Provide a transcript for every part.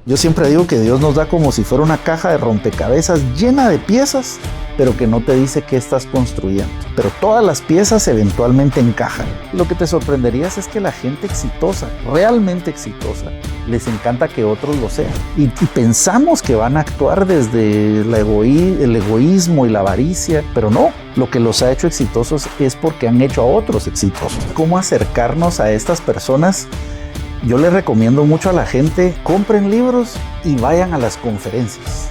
Yo siempre digo que Dios nos da como si fuera una caja de rompecabezas llena de piezas, pero que no te dice qué estás construyendo. Pero todas las piezas eventualmente encajan. Y lo que te sorprendería es que la gente exitosa, realmente exitosa, les encanta que otros lo sean. Y pensamos que van a actuar desde el egoísmo y la avaricia, pero no. Lo que los ha hecho exitosos es porque han hecho a otros exitosos. ¿Cómo acercarnos a estas personas? Yo les recomiendo mucho a la gente, compren libros y vayan a las conferencias.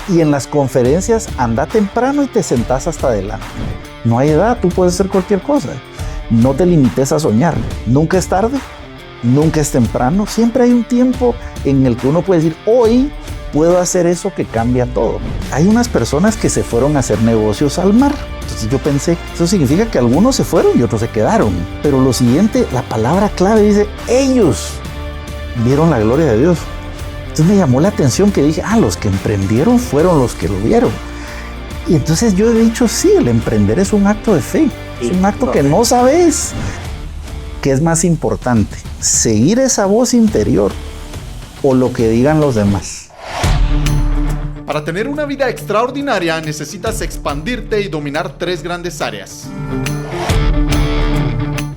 Y en las conferencias anda temprano y te sentás hasta adelante. No hay edad, tú puedes hacer cualquier cosa. No te limites a soñar. Nunca es tarde, nunca es temprano. Siempre hay un tiempo en el que uno puede decir, hoy puedo hacer eso que cambia todo. Hay unas personas que se fueron a hacer negocios al mar. Entonces yo pensé, eso significa que algunos se fueron y otros se quedaron. Pero lo siguiente, la palabra clave dice, ellos vieron la gloria de Dios. Entonces me llamó la atención que dije, los que emprendieron fueron los que lo vieron. Y entonces yo he dicho, sí, el emprender es un acto de fe. Es un acto que no sabes. ¿Qué es más importante? ¿Seguir esa voz interior o lo que digan los demás? Para tener una vida extraordinaria necesitas expandirte y dominar 3 grandes áreas: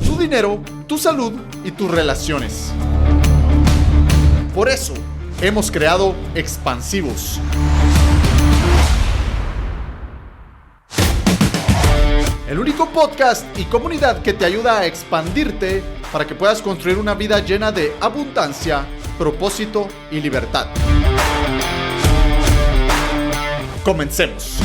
tu dinero, tu salud y tus relaciones. Por eso hemos creado Expansivos. El único podcast y comunidad que te ayuda a expandirte para que puedas construir una vida llena de abundancia, propósito y libertad. Comencemos.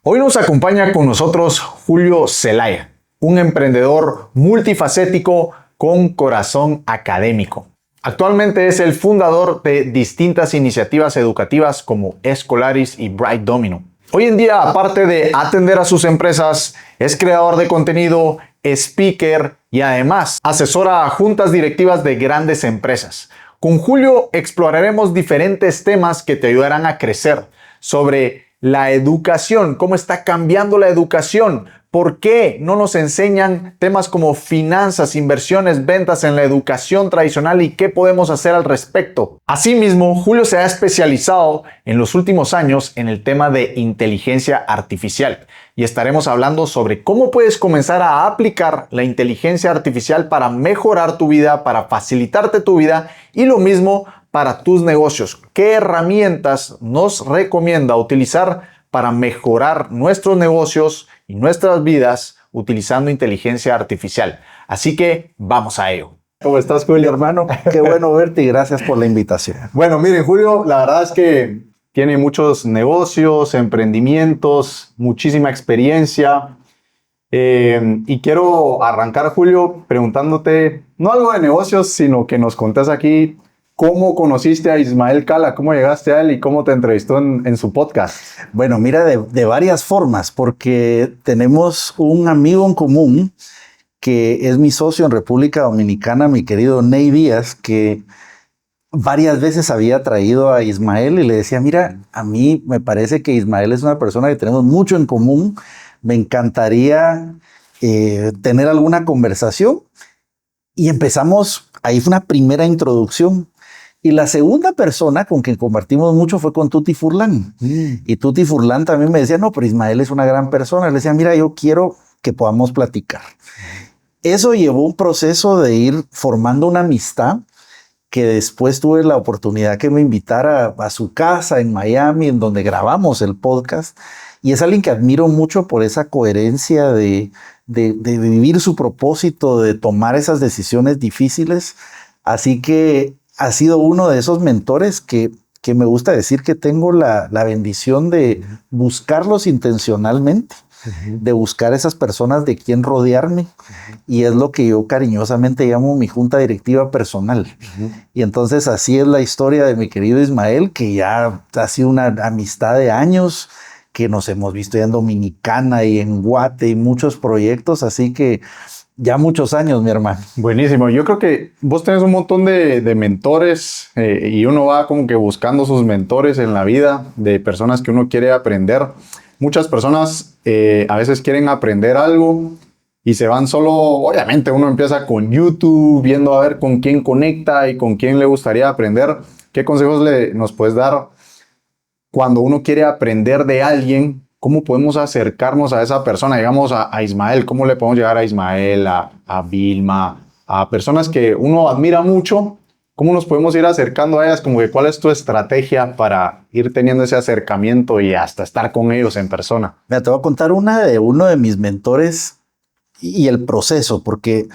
Hoy nos acompaña con nosotros Julio Zelaya, un emprendedor multifacético con corazón académico. Actualmente es el fundador de distintas iniciativas educativas como Escolaris y Bright Domino. Hoy en día, aparte de atender a sus empresas, es creador de contenido, speaker y además asesora a juntas directivas de grandes empresas. Con Julio exploraremos diferentes temas que te ayudarán a crecer sobre la educación, cómo está cambiando la educación, por qué no nos enseñan temas como finanzas, inversiones, ventas en la educación tradicional y qué podemos hacer al respecto. Asimismo, Julio se ha especializado en los últimos años en el tema de inteligencia artificial y estaremos hablando sobre cómo puedes comenzar a aplicar la inteligencia artificial para mejorar tu vida, para facilitarte tu vida y lo mismo para tus negocios. ¿Qué herramientas nos recomienda utilizar para mejorar nuestros negocios y nuestras vidas utilizando inteligencia artificial? Así que vamos a ello. ¿Cómo estás, Julio, hermano? Qué bueno verte y gracias por la invitación. Bueno, miren, Julio, la verdad es que tiene muchos negocios, emprendimientos, muchísima experiencia. Y quiero arrancar, Julio, preguntándote, no algo de negocios, sino que nos contés aquí ¿cómo conociste a Ismael Cala? ¿Cómo llegaste a él y cómo te entrevistó en su podcast? Bueno, mira, de varias formas, porque tenemos un amigo en común que es mi socio en República Dominicana, mi querido Ney Díaz, que varias veces había traído a Ismael y le decía, mira, a mí me parece que Ismael es una persona que tenemos mucho en común, me encantaría tener alguna conversación. Y empezamos, ahí fue una primera introducción. Y la segunda persona con quien compartimos mucho fue con Tuti Furlan. Y Tuti Furlan también me decía, no, pero Ismael es una gran persona. Le decía, mira, yo quiero que podamos platicar. Eso llevó un proceso de ir formando una amistad que después tuve la oportunidad que me invitara a su casa en Miami, en donde grabamos el podcast. Y es alguien que admiro mucho por esa coherencia de vivir su propósito, de tomar esas decisiones difíciles. Así que ha sido uno de esos mentores que me gusta decir que tengo la bendición de buscarlos intencionalmente, de buscar esas personas de quien rodearme. Y es lo que yo cariñosamente llamo mi junta directiva personal. Y entonces así es la historia de mi querido Ismael, que ya ha sido una amistad de años, que nos hemos visto ya en Dominicana y en Guate y muchos proyectos. Así que Ya muchos años, mi hermano. Buenísimo. Yo creo que vos tenés un montón de mentores y uno va como que buscando sus mentores en la vida, de personas que uno quiere aprender. Muchas personas a veces quieren aprender algo y se van solo, obviamente uno empieza con YouTube, viendo a ver con quién conecta y con quién le gustaría aprender. ¿Qué consejos nos puedes dar cuando uno quiere aprender de alguien? ¿Cómo podemos acercarnos a esa persona? Digamos a Ismael, ¿cómo le podemos llegar a Ismael, a Vilma, a personas que uno admira mucho? ¿Cómo nos podemos ir acercando a ellas? Como que, ¿cuál es tu estrategia para ir teniendo ese acercamiento y hasta estar con ellos en persona? Mira, te voy a contar una de uno de mis mentores y el proceso, porque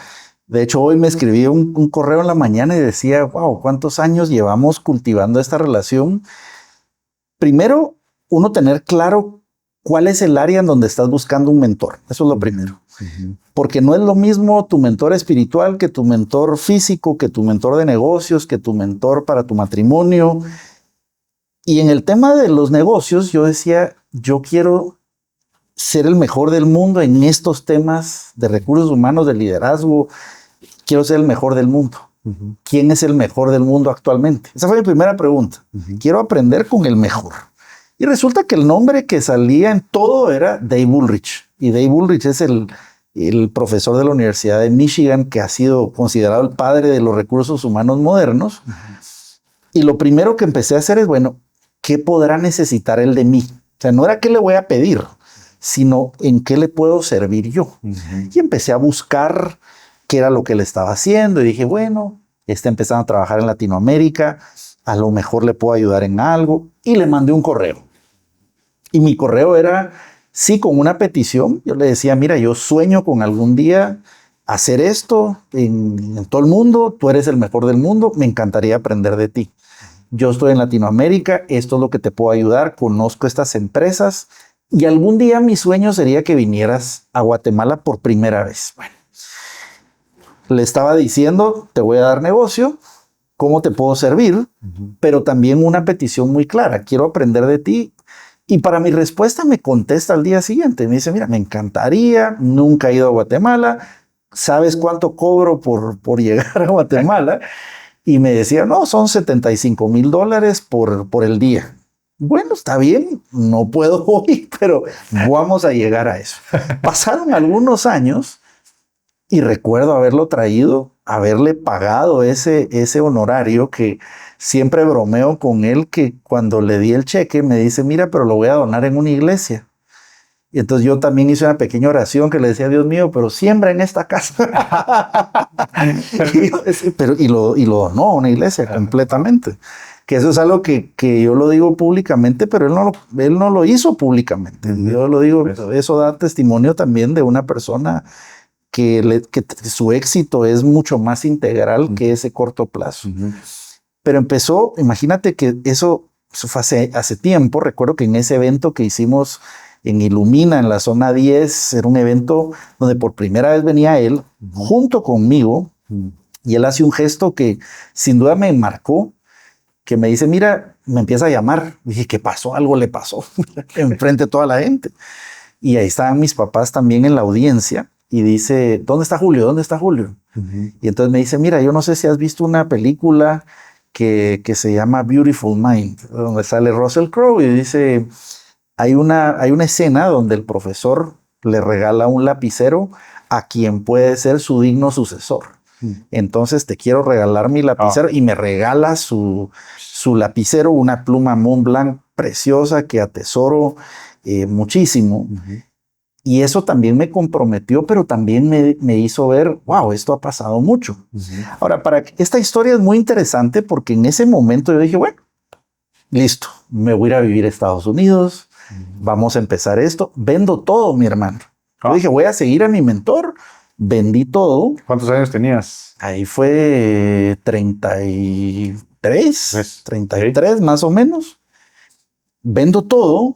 de hecho hoy me escribí un correo en la mañana y decía, wow, ¿cuántos años llevamos cultivando esta relación? Primero, uno tener claro cuál es el área en donde estás buscando un mentor. Eso es lo primero. Porque no es lo mismo tu mentor espiritual que tu mentor físico, que tu mentor de negocios, que tu mentor para tu matrimonio. Y en el tema de los negocios, yo decía, yo quiero ser el mejor del mundo en estos temas de recursos humanos, de liderazgo. Quiero ser el mejor del mundo. ¿Quién es el mejor del mundo actualmente? Esa fue mi primera pregunta. Quiero aprender con el mejor. Y resulta que el nombre que salía en todo era Dave Ulrich. Y Dave Ulrich es el profesor de la Universidad de Michigan que ha sido considerado el padre de los recursos humanos modernos. Y lo primero que empecé a hacer es, bueno, ¿qué podrá necesitar él de mí? O sea, no era qué le voy a pedir, sino en qué le puedo servir yo. Y empecé a buscar qué era lo que le estaba haciendo. Y dije, bueno, está empezando a trabajar en Latinoamérica. A lo mejor le puedo ayudar en algo. Y le mandé un correo. Y mi correo era, sí, con una petición. Yo le decía, mira, yo sueño con algún día hacer esto en todo el mundo. Tú eres el mejor del mundo. Me encantaría aprender de ti. Yo estoy en Latinoamérica. Esto es lo que te puedo ayudar. Conozco estas empresas. Y algún día mi sueño sería que vinieras a Guatemala por primera vez. Bueno, le estaba diciendo, te voy a dar negocio. ¿Cómo te puedo servir? Pero también una petición muy clara. Quiero aprender de ti. Y para mi respuesta me contesta al día siguiente. Me dice, mira, me encantaría. Nunca he ido a Guatemala. ¿Sabes cuánto cobro por llegar a Guatemala? Y me decía, no, son $75,000 por el día. Bueno, está bien. No puedo hoy, pero vamos a llegar a eso. Pasaron algunos años y recuerdo haberlo traído, haberle pagado ese honorario que siempre bromeo con él, que cuando le di el cheque me dice, mira, pero lo voy a donar en una iglesia. Y entonces yo también hice una pequeña oración que le decía, Dios mío, pero siembra en esta casa. y lo donó a una iglesia completamente. Que eso es algo que yo lo digo públicamente, pero él no lo hizo públicamente. Yo lo digo, eso da testimonio también de una persona que su éxito es mucho más integral que ese corto plazo. Pero empezó, imagínate que eso fue hace tiempo. Recuerdo que en ese evento que hicimos en Ilumina, en la zona 10, era un evento donde por primera vez venía él junto conmigo y él hace un gesto que sin duda me marcó, que me dice, mira, me empieza a llamar. Dije, ¿qué pasó? Algo le pasó enfrente de toda la gente. Y ahí estaban mis papás también en la audiencia. Y dice, ¿dónde está Julio? ¿Dónde está Julio? Y entonces me dice, mira, yo no sé si has visto una película que se llama Beautiful Mind, donde sale Russell Crowe y dice, hay una escena donde el profesor le regala un lapicero a quien puede ser su digno sucesor. Entonces te quiero regalar mi lapicero y me regala su lapicero, una pluma Montblanc preciosa que atesoro muchísimo. Y eso también me comprometió, pero también me hizo ver, wow, esto ha pasado mucho. Ahora, esta historia es muy interesante porque en ese momento yo dije, bueno, listo, me voy a ir a vivir a Estados Unidos, vamos a empezar esto. Vendo todo, mi hermano. Yo dije, voy a seguir a mi mentor. Vendí todo. ¿Cuántos años tenías? Ahí fue 33 más o menos. Vendo todo.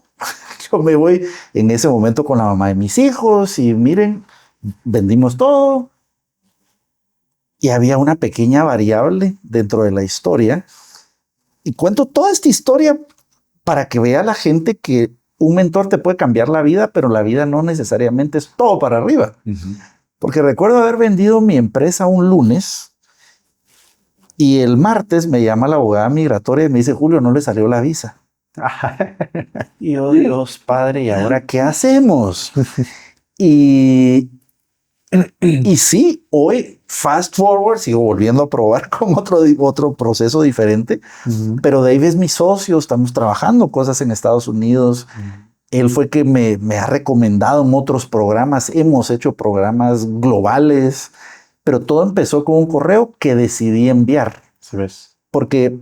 Yo me voy en ese momento con la mamá de mis hijos y miren, vendimos todo. Y había una pequeña variable dentro de la historia. Y cuento toda esta historia para que vea la gente que un mentor te puede cambiar la vida, pero la vida no necesariamente es todo para arriba. Porque recuerdo haber vendido mi empresa un lunes y el martes me llama la abogada migratoria y me dice, Julio, no le salió la visa. Y yo, Dios padre, ¿y ahora qué hacemos? Y sí, hoy, fast forward, sigo volviendo a probar con otro proceso diferente, pero Dave es mi socio, estamos trabajando cosas en Estados Unidos. Él fue que me ha recomendado en otros programas, hemos hecho programas globales, pero todo empezó con un correo que decidí enviar. ¿Sí ves? Porque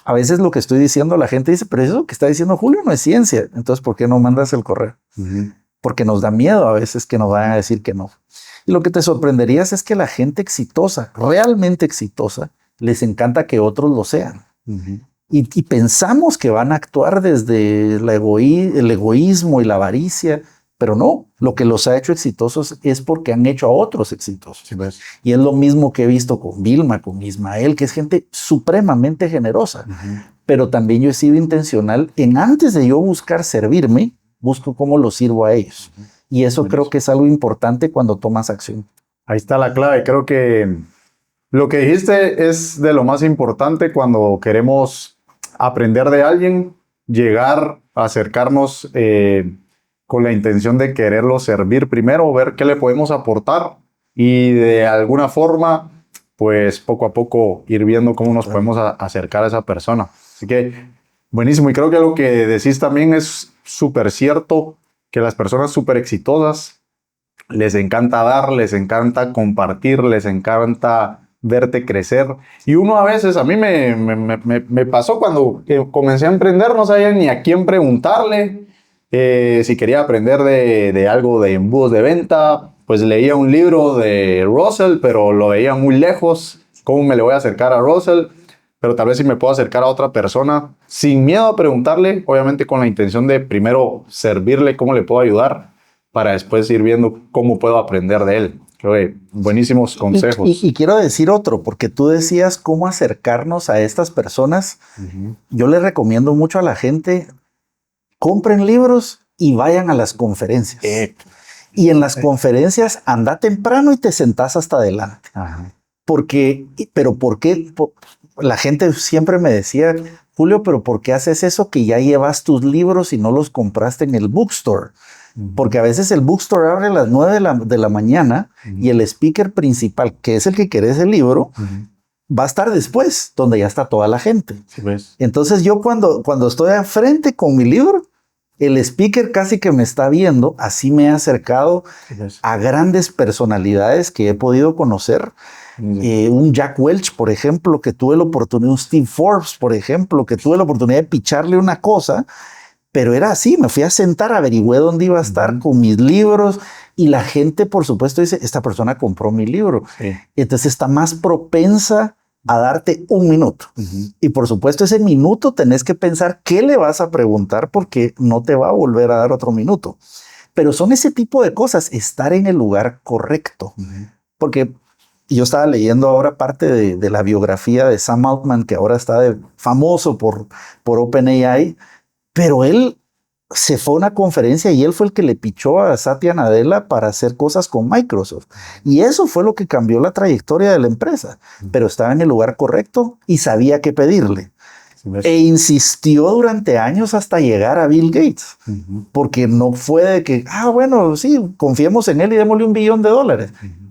a veces lo que estoy diciendo, la gente dice, pero eso que está diciendo Julio no es ciencia. Entonces, ¿por qué no mandas el correo? Porque nos da miedo a veces que nos vayan a decir que no. Y lo que te sorprenderías es que la gente exitosa, realmente exitosa, les encanta que otros lo sean. Y pensamos que van a actuar desde el egoísmo y la avaricia, pero no. Lo que los ha hecho exitosos es porque han hecho a otros exitosos. Sí, pues. Y es lo mismo que he visto con Vilma, con Ismael, que es gente supremamente generosa. Pero también yo he sido intencional en, antes de yo buscar servirme, busco cómo los sirvo a ellos. Y eso creo que es algo importante cuando tomas acción. Ahí está la clave. Creo que lo que dijiste es de lo más importante cuando queremos aprender de alguien, llegar a acercarnos con la intención de quererlo servir primero, ver qué le podemos aportar y de alguna forma, pues poco a poco ir viendo cómo nos podemos acercar a esa persona. Así que buenísimo. Y creo que lo que decís también es súper cierto, que las personas súper exitosas les encanta dar, les encanta compartir, les encanta verte crecer. Y uno a veces, a mí me pasó cuando comencé a emprender, no sabía ni a quién preguntarle. Si quería aprender de algo de embudos de venta, pues leía un libro de Russell, pero lo veía muy lejos. ¿Cómo me le voy a acercar a Russell? Pero tal vez si me puedo acercar a otra persona sin miedo a preguntarle, obviamente con la intención de primero servirle, cómo le puedo ayudar, para después ir viendo cómo puedo aprender de él. Creo que buenísimos consejos. Y quiero decir otro, porque tú decías cómo acercarnos a estas personas. Yo les recomiendo mucho a la gente, compren libros y vayan a las conferencias. Y en las conferencias anda temprano y te sentás hasta adelante. ¿Por qué? La gente siempre me decía, Julio, pero ¿por qué haces eso que ya llevas tus libros y no los compraste en el bookstore? Porque a veces el bookstore abre a las 9 de la mañana y el speaker principal, que es el que querés el libro, va a estar después, donde ya está toda la gente. Sí, pues. Entonces yo cuando estoy al frente con mi libro, el speaker casi que me está viendo, así me he acercado a grandes personalidades que he podido conocer. Un Jack Welch, por ejemplo, que tuve la oportunidad, un Steve Forbes, por ejemplo, que tuve la oportunidad de picharle una cosa, pero era así, me fui a sentar, averigüé dónde iba a estar con mis libros y la gente, por supuesto, dice, esta persona compró mi libro. Entonces está más propensa a darte un minuto. Y por supuesto, ese minuto tenés que pensar qué le vas a preguntar porque no te va a volver a dar otro minuto. Pero son ese tipo de cosas, estar en el lugar correcto. Porque yo estaba leyendo ahora parte de la biografía de Sam Altman, que ahora está famoso por OpenAI, pero él se fue a una conferencia y él fue el que le pichó a Satya Nadella para hacer cosas con Microsoft. Y eso fue lo que cambió la trayectoria de la empresa. Pero estaba en el lugar correcto y sabía qué pedirle. E insistió durante años hasta llegar a Bill Gates. Porque no fue de que, bueno, sí, confiemos en él y démosle $1 billón.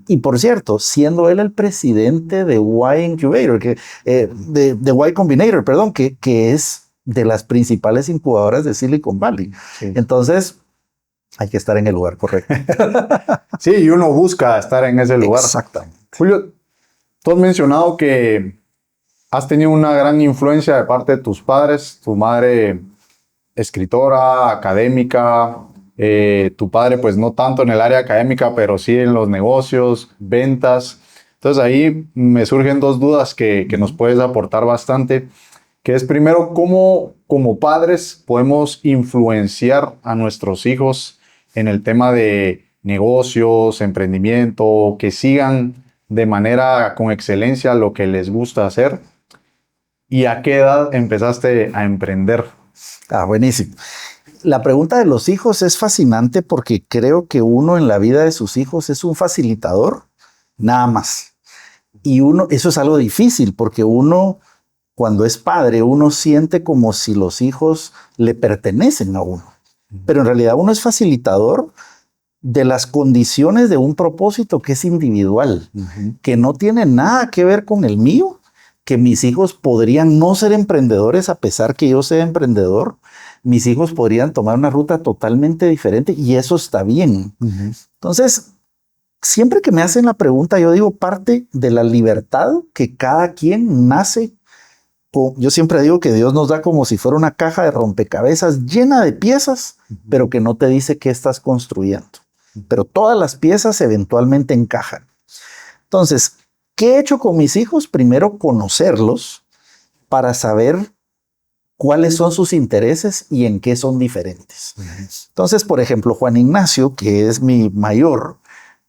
Y por cierto, siendo él el presidente de Y Incubator, de Y Combinator, perdón, que es de las principales incubadoras de Silicon Valley. Entonces, hay que estar en el lugar correcto. Sí, y uno busca estar en ese lugar. Exactamente. Julio, tú has mencionado que has tenido una gran influencia de parte de tus padres, tu madre escritora, académica, tu padre pues no tanto en el área académica, pero sí en los negocios, ventas. Entonces ahí me surgen dos dudas que nos puedes aportar bastante. Que es primero, cómo como padres podemos influenciar a nuestros hijos en el tema de negocios, emprendimiento, que sigan de manera con excelencia lo que les gusta hacer. ¿Y a qué edad empezaste a emprender? Buenísimo. La pregunta de los hijos es fascinante porque creo que uno en la vida de sus hijos es un facilitador, nada más. Y eso es algo difícil porque uno, cuando es padre, uno siente como si los hijos le pertenecen a uno. Pero en realidad uno es facilitador de las condiciones de un propósito que es individual, que no tiene nada que ver con el mío, que mis hijos podrían no ser emprendedores a pesar que yo sea emprendedor. Mis hijos podrían tomar una ruta totalmente diferente y eso está bien. Entonces, siempre que me hacen la pregunta, yo digo parte de la libertad que cada quien nace con. Yo siempre digo que Dios nos da como si fuera una caja de rompecabezas llena de piezas, pero que no te dice qué estás construyendo. Pero todas las piezas eventualmente encajan. Entonces, ¿qué he hecho con mis hijos? Primero, conocerlos para saber cuáles son sus intereses y en qué son diferentes. Entonces, por ejemplo, Juan Ignacio, que es mi mayor,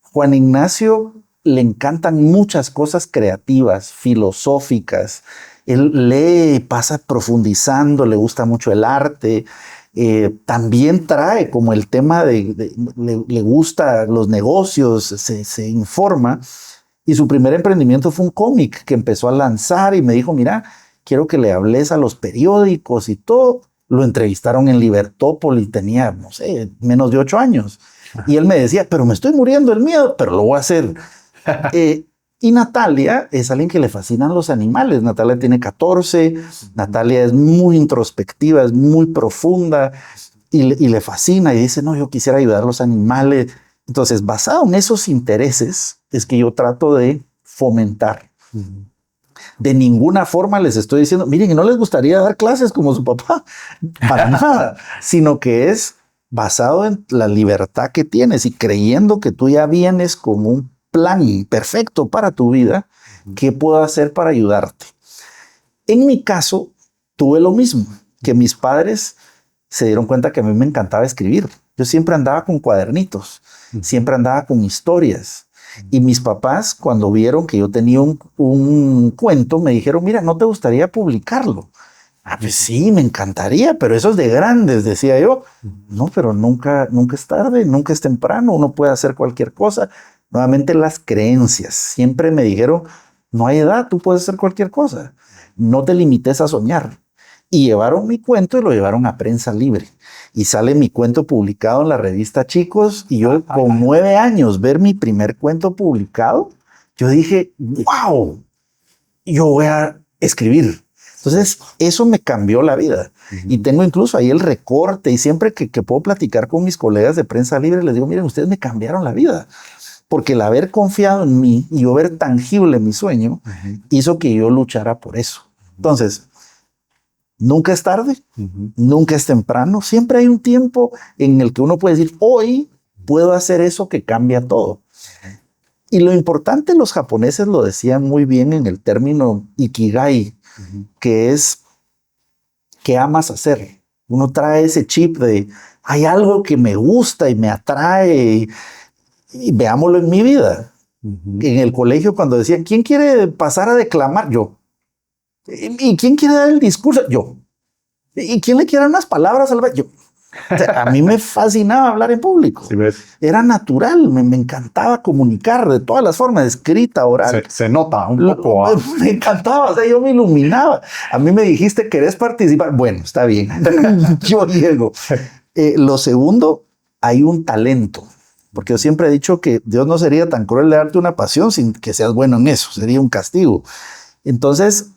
Juan Ignacio le encantan muchas cosas creativas, filosóficas. Él lee, pasa profundizando, le gusta mucho el arte. También trae como el tema le gusta los negocios, se informa. Y su primer emprendimiento fue un cómic que empezó a lanzar y me dijo, mira, quiero que le hables a los periódicos y todo. Lo entrevistaron en Libertópolis, tenía, no sé, menos de 8 años. Y él me decía, pero me estoy muriendo del miedo, pero lo voy a hacer. Y Natalia es alguien que le fascinan los animales. Natalia tiene 14, Natalia es muy introspectiva, es muy profunda y le fascina y dice, no, yo quisiera ayudar a los animales. Entonces, basado en esos intereses, es que yo trato de fomentar. De ninguna forma les estoy diciendo, miren, que no les gustaría dar clases como su papá, para nada, sino que es basado en la libertad que tienes y creyendo que tú ya vienes con un plan perfecto para tu vida, ¿qué puedo hacer para ayudarte? En mi caso, tuve lo mismo, que mis padres se dieron cuenta que a mí me encantaba escribir. Yo siempre andaba con cuadernitos, siempre andaba con historias. Y mis papás, cuando vieron que yo tenía un cuento, me dijeron, mira, ¿no te gustaría publicarlo? Ah, pues sí, me encantaría, pero eso es de grandes, decía yo. No, pero nunca es tarde, nunca es temprano, uno puede hacer cualquier cosa. Nuevamente las creencias. Siempre me dijeron, no hay edad, tú puedes hacer cualquier cosa. No te limites a soñar. Y llevaron mi cuento y lo llevaron a Prensa Libre. Y sale mi cuento publicado en la revista Chicos. Y yo con 9 años ver mi primer cuento publicado, yo dije, wow, yo voy a escribir. Entonces eso me cambió la vida. Y tengo incluso ahí el recorte y siempre que puedo platicar con mis colegas de Prensa Libre, les digo, miren, ustedes me cambiaron la vida. Porque el haber confiado en mí y yo ver tangible mi sueño hizo que yo luchara por eso. Entonces, nunca es tarde, nunca es temprano. Siempre hay un tiempo en el que uno puede decir, hoy puedo hacer eso que cambia todo. Y lo importante, los japoneses lo decían muy bien en el término ikigai, que es qué amas hacer. Uno trae ese chip de, hay algo que me gusta y me atrae y veámoslo en mi vida. En el colegio cuando decían, ¿quién quiere pasar a declamar? Yo. ¿Y quién quiere dar el discurso? Yo. ¿Y quién le quiere dar unas palabras al yo? O sea, a mí me fascinaba hablar en público. ¿Sí ves? Era natural, me encantaba comunicar de todas las formas, escrita, oral. Se nota un poco. Me encantaba, o sea, yo me iluminaba. A mí me dijiste, ¿querés participar? Bueno, está bien, yo llego. Lo segundo, hay un talento. Porque yo siempre he dicho que Dios no sería tan cruel de darte una pasión sin que seas bueno en eso, sería un castigo. Entonces,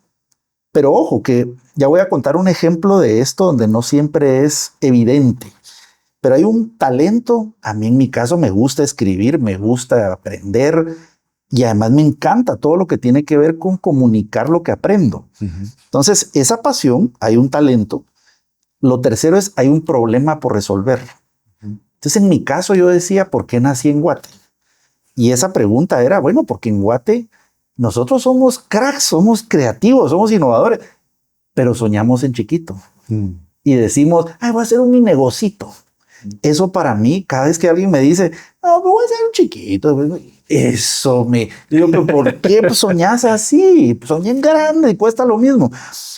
pero ojo, que ya voy a contar un ejemplo de esto donde no siempre es evidente, pero hay un talento. A mí en mi caso me gusta escribir, me gusta aprender y además me encanta todo lo que tiene que ver con comunicar lo que aprendo. Entonces, esa pasión, hay un talento. Lo tercero es, hay un problema por resolver. Entonces, en mi caso yo decía, ¿por qué nací en Guate? Y esa pregunta era, bueno, porque en Guate nosotros somos cracks, somos creativos, somos innovadores, pero soñamos en chiquito. Y decimos, ay, voy a hacer un mi negocito. Eso para mí, cada vez que alguien me dice, no, voy a hacer un chiquito, Eso me... Digo, pero ¿por qué soñás así? Soñé en grande y cuesta lo mismo.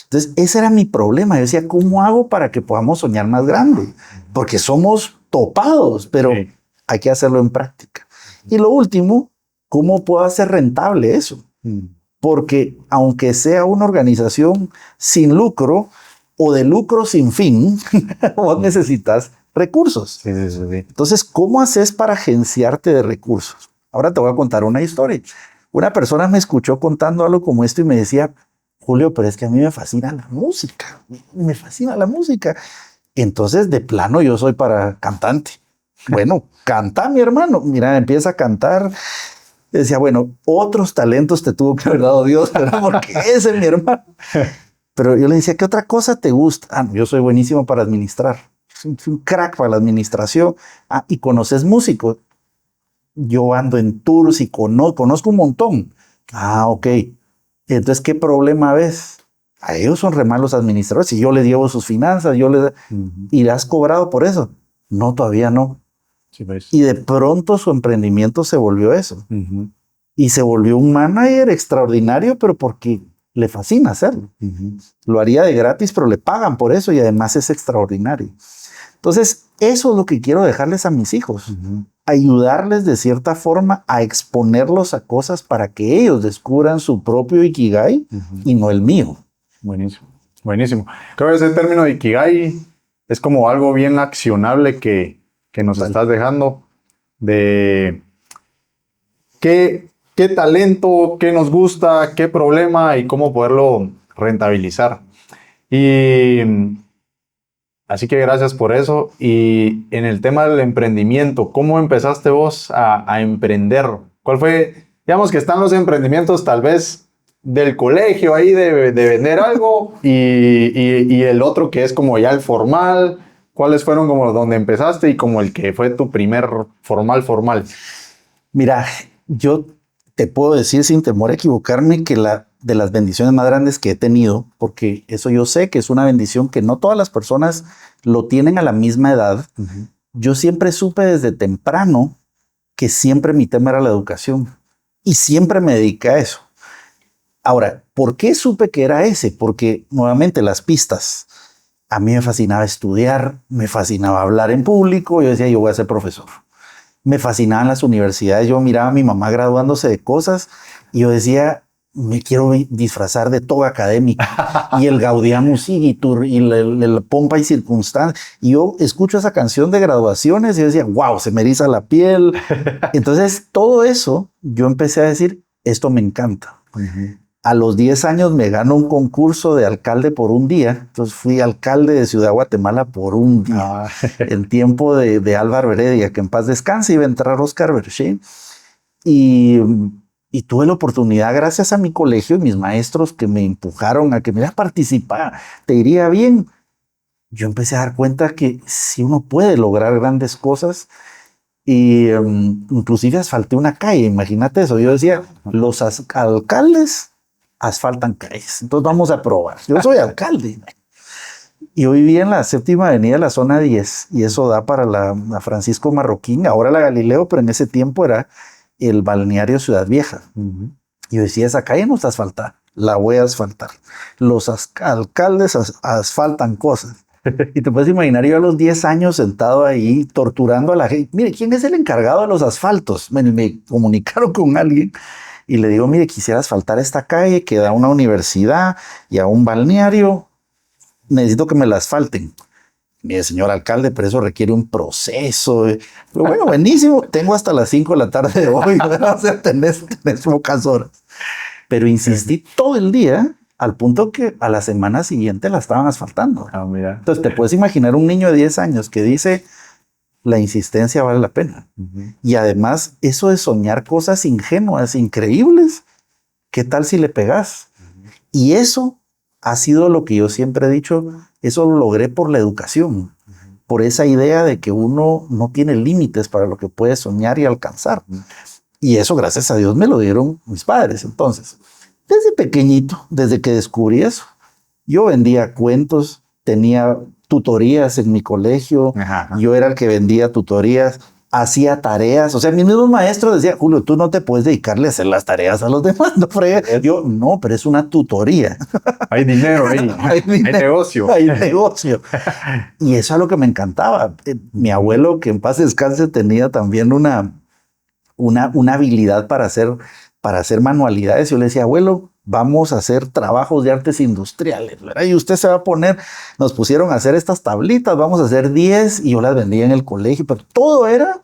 Entonces, ese era mi problema. Yo decía, ¿cómo hago para que podamos soñar más grande? Porque somos topados, pero Sí. hay que hacerlo en práctica. Y lo último, ¿cómo puedo hacer rentable eso? Porque aunque sea una organización sin lucro o de lucro sin fin, vos necesitas recursos. Sí, sí, sí, sí. Entonces, ¿cómo haces para agenciarte de recursos? Ahora te voy a contar una historia. Una persona me escuchó contando algo como esto y me decía, Julio, pero es que a mí me fascina la música. Me fascina la música. Entonces, de plano, yo soy para cantante. Bueno, canta, mi hermano. Mira, empieza a cantar. Decía, bueno, otros talentos te tuvo que haber dado Dios, ¿verdad? Porque ese es mi hermano. Pero yo le decía, ¿qué otra cosa te gusta? Ah, no, yo soy buenísimo para administrar. Soy un crack para la administración. Ah, y conoces músicos. Yo ando en tours y conozco un montón. Ah, ok. Entonces, ¿qué problema ves? A ellos son re malos administradores. Si yo les llevo sus finanzas, ¿y le has cobrado por eso? No, todavía no. Sí, pues. Y de pronto su emprendimiento se volvió eso. Y se volvió un manager extraordinario, pero porque le fascina hacerlo. Lo haría de gratis, pero le pagan por eso y además es extraordinario. Entonces, eso es lo que quiero dejarles a mis hijos. Ayudarles de cierta forma a exponerlos a cosas para que ellos descubran su propio Ikigai y no el mío. Buenísimo, buenísimo. Creo que ese término de Ikigai es como algo bien accionable que nos estás dejando de qué talento, qué nos gusta, qué problema y cómo poderlo rentabilizar. Y así que gracias por eso. Y en el tema del emprendimiento, ¿cómo empezaste vos a emprender? ¿Cuál fue? Digamos que están los emprendimientos tal vez del colegio ahí de vender algo y el otro que es como ya el formal. ¿Cuáles fueron como donde empezaste y como el que fue tu primer formal? Mira, yo te puedo decir sin temor a equivocarme que de las bendiciones más grandes que he tenido, porque eso yo sé que es una bendición que no todas las personas lo tienen a la misma edad. Yo siempre supe desde temprano que siempre mi tema era la educación y siempre me dediqué a eso. Ahora, ¿por qué supe que era ese? Porque nuevamente las pistas. A mí me fascinaba estudiar, me fascinaba hablar en público. Yo decía, yo voy a ser profesor. Me fascinaban las universidades. Yo miraba a mi mamá graduándose de cosas y yo decía, me quiero disfrazar de toga académica y el Gaudiamus Igitur y el pompa y circunstancia. Y yo escucho esa canción de graduaciones y yo decía, wow, se me eriza la piel. Entonces, todo eso, yo empecé a decir, esto me encanta. A los 10 años me gano un concurso de alcalde por un día. Entonces fui alcalde de Ciudad Guatemala por un día. En tiempo de Álvaro Heredia, que en paz descanse, iba a entrar Oscar Berché. Y tuve la oportunidad, gracias a mi colegio y mis maestros que me empujaron a que me participar, te iría bien. Yo empecé a dar cuenta que si uno puede lograr grandes cosas, y inclusive asfalté una calle, imagínate eso. Yo decía, los alcaldes asfaltan calles, entonces vamos a probar. Yo soy alcalde. Y yo vivía en la 7ª Avenida, la zona 10, y eso da para la Francisco Marroquín, ahora la Galileo, pero en ese tiempo era el balneario Ciudad Vieja. Y yo decía, esa calle no está asfaltada, la voy a asfaltar. Los alcaldes asfaltan cosas. Y te puedes imaginar yo a los 10 años sentado ahí torturando a la gente. Mire, ¿quién es el encargado de los asfaltos? Me comunicaron con alguien y le digo, mire, quisiera asfaltar esta calle que da a una universidad y a un balneario. Necesito que me la asfalten. Mire, señor alcalde, pero eso requiere un proceso. Pero bueno, buenísimo. Tengo hasta las 5 de la tarde de hoy. O sea, tenés pocas horas. Pero insistí todo el día al punto que a la semana siguiente la estaban asfaltando. Mira. Entonces te puedes imaginar un niño de 10 años que dice, la insistencia vale la pena. Y además, eso de soñar cosas ingenuas, increíbles, ¿qué tal si le pegas? Y eso ha sido lo que yo siempre he dicho, eso lo logré por la educación, por esa idea de que uno no tiene límites para lo que puede soñar y alcanzar. Y eso, gracias a Dios, me lo dieron mis padres. Entonces, desde pequeñito, desde que descubrí eso, yo vendía cuentos, tenía tutorías en mi colegio. Yo era el que vendía tutorías. hacía tareas. O sea, mis mismos maestros decían, Julio, tú no te puedes dedicarle a hacer las tareas a los demás. No fregues. Yo, no, pero es una tutoría. Hay dinero ahí. Hay negocio. Hay negocio. Y eso es lo que me encantaba. Mi abuelo, que en paz descanse, tenía también una habilidad para hacer manualidades. Yo le decía, abuelo, vamos a hacer trabajos de artes industriales, ¿verdad? Y usted se va a poner, nos pusieron a hacer estas tablitas, vamos a hacer 10 y yo las vendía en el colegio, pero todo era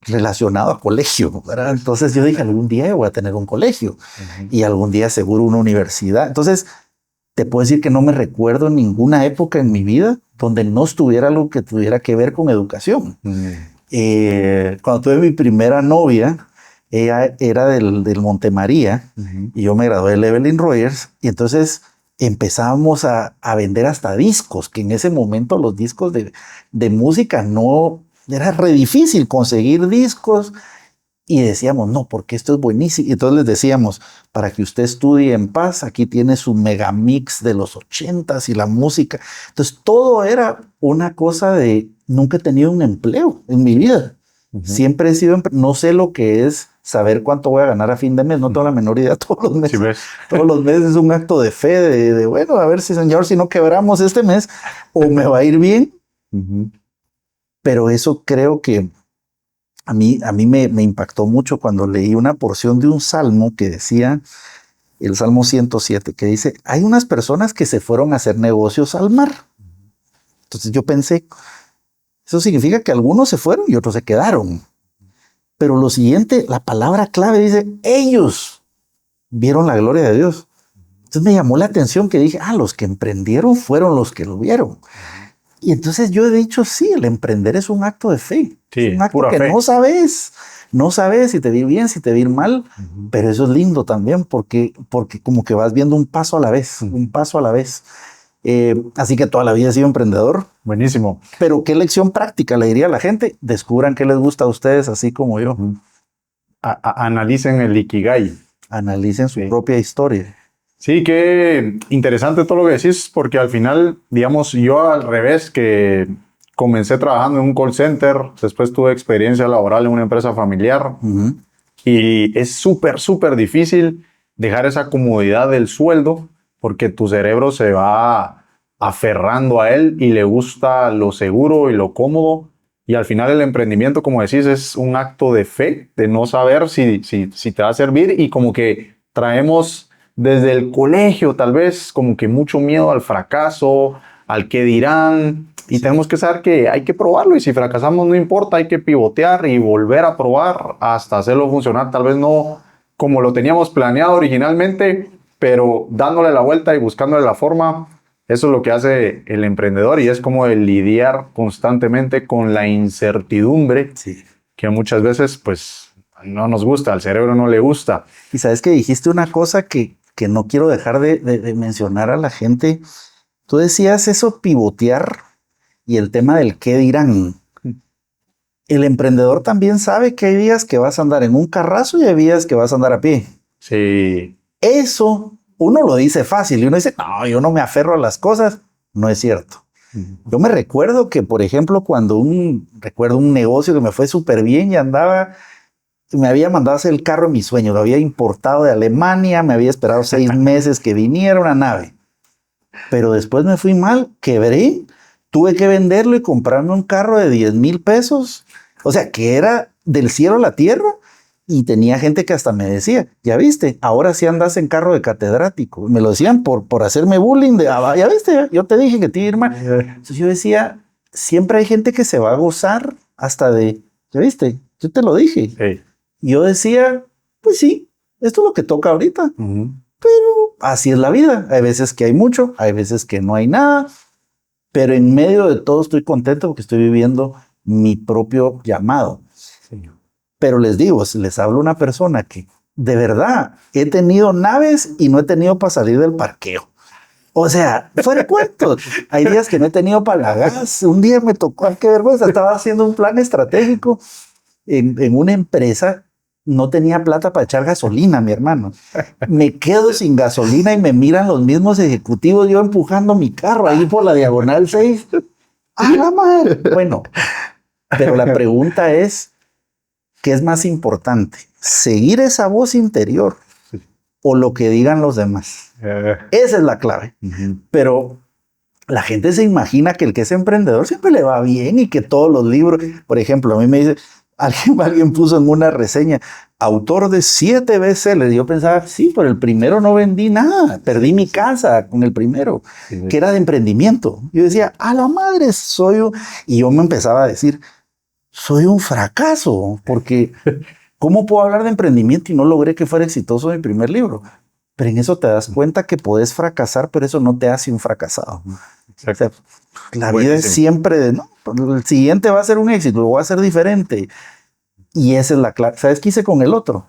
relacionado a colegio, ¿verdad? Entonces yo dije, algún día yo voy a tener un colegio y algún día seguro una universidad. Entonces te puedo decir que no me recuerdo ninguna época en mi vida donde no estuviera algo que tuviera que ver con educación. Cuando tuve mi primera novia, ella era del Montemaría y yo me gradué de Evelyn Rogers y entonces empezábamos a vender hasta discos, que en ese momento los discos de música no, era re difícil conseguir discos y decíamos, no, porque esto es buenísimo. Y entonces les decíamos, para que usted estudie en paz, aquí tiene su megamix de los 80s y la música. Entonces todo era una cosa de, nunca he tenido un empleo en mi vida. Siempre he sido, no sé lo que es saber cuánto voy a ganar a fin de mes, no tengo la menor idea todos los meses. Sí, todos los meses es un acto de fe, de bueno, a ver si señor, si no quebramos este mes, o me va a ir bien. Pero eso creo que a mí me impactó mucho cuando leí una porción de un salmo que decía, el Salmo 107, que dice, hay unas personas que se fueron a hacer negocios al mar. Entonces yo pensé, eso significa que algunos se fueron y otros se quedaron. Pero lo siguiente, la palabra clave dice, ellos vieron la gloria de Dios. Entonces me llamó la atención que dije, los que emprendieron fueron los que lo vieron. Y entonces yo he dicho, sí, el emprender es un acto de fe. Sí, es un acto que fe. No sabes si te va a ir bien, si te va a ir mal, pero eso es lindo también porque como que vas viendo un paso a la vez, un paso a la vez. Así que toda la vida he sido emprendedor. Buenísimo. Pero ¿qué lección práctica le diría a la gente? Descubran qué les gusta a ustedes, así como yo. Analicen el Ikigai. Analicen su propia historia. Sí, qué interesante todo lo que decís, porque al final, digamos, yo al revés, que comencé trabajando en un call center, después tuve experiencia laboral en una empresa familiar, y es súper difícil dejar esa comodidad del sueldo, porque tu cerebro se va aferrando a él y le gusta lo seguro y lo cómodo. Y al final el emprendimiento, como decís, es un acto de fe, de no saber si te va a servir. Y como que traemos desde el colegio tal vez como que mucho miedo al fracaso, al qué dirán. Y tenemos que saber que hay que probarlo. Y si fracasamos no importa, hay que pivotear y volver a probar hasta hacerlo funcionar. Tal vez no como lo teníamos planeado originalmente, pero dándole la vuelta y buscándole la forma, eso es lo que hace el emprendedor y es como el lidiar constantemente con la incertidumbre que muchas veces pues no nos gusta, al cerebro no le gusta. Y sabes que dijiste una cosa que no quiero dejar de mencionar a la gente. Tú decías eso, pivotear y el tema del qué dirán. El emprendedor también sabe que hay días que vas a andar en un carrazo y hay días que vas a andar a pie. Sí. Eso uno lo dice fácil y uno dice, no, yo no me aferro a las cosas. No es cierto. Yo me recuerdo que, por ejemplo, recuerdo un negocio que me fue súper bien y me había mandado a hacer el carro en mi sueño. Lo había importado de Alemania, me había esperado 6 meses que viniera una nave. Pero después me fui mal, quebré, tuve que venderlo y comprarme un carro de 10,000 pesos. O sea, que era del cielo a la tierra. Y tenía gente que hasta me decía, ya viste, ahora sí andas en carro de catedrático. Me lo decían por hacerme bullying. Ya viste, yo te dije que te iba a ir mal. Entonces yo decía, siempre hay gente que se va a gozar hasta de, ya viste, yo te lo dije. Y yo decía, pues sí, esto es lo que toca ahorita. Pero así es la vida. Hay veces que hay mucho, hay veces que no hay nada. Pero en medio de todo estoy contento porque estoy viviendo mi propio llamado. Pero les digo, les hablo a una persona que de verdad he tenido naves y no he tenido para salir del parqueo. O sea, fuera de cuentos. Hay días que no he tenido para la gas. Un día me tocó, qué vergüenza, estaba haciendo un plan estratégico en una empresa. No tenía plata para echar gasolina, mi hermano. Me quedo sin gasolina y me miran los mismos ejecutivos, yo empujando mi carro ahí por la diagonal 6. ¡A la madre! Bueno, Pero la pregunta es, ¿qué es más importante? ¿Seguir esa voz interior o lo que digan los demás? Esa es la clave. Pero la gente se imagina que el que es emprendedor siempre le va bien y que todos los libros, por ejemplo, a mí me dice, alguien puso en una reseña, autor de 7 bestsellers. Yo pensaba, sí, pero el primero no vendí nada, perdí mi casa con el primero, que era de emprendimiento. Yo decía, a la madre, y yo me empezaba a decir, soy un fracaso, porque ¿cómo puedo hablar de emprendimiento y no logré que fuera exitoso mi primer libro? Pero en eso te das cuenta que puedes fracasar, pero eso no te hace un fracasado. O sea, la vida es siempre de, no, el siguiente va a ser un éxito, lo va a ser diferente. Y esa es la clave. ¿Sabes qué hice con el otro?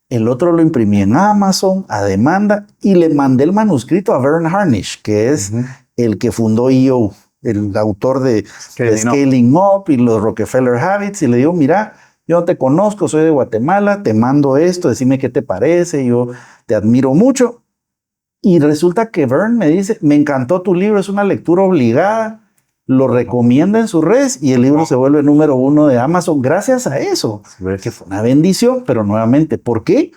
El otro lo imprimí en Amazon a demanda y le mandé el manuscrito a Verne Harnish, que es el que fundó EO, el autor de Scaling Up y los Rockefeller Habits. Y le digo, mira, yo no te conozco, soy de Guatemala, te mando esto, decime qué te parece, yo te admiro mucho. Y resulta que Verne me dice, me encantó tu libro, es una lectura obligada, lo recomienda en sus redes y el libro se vuelve número 1 de Amazon gracias a eso, que fue una bendición, pero nuevamente, ¿por qué?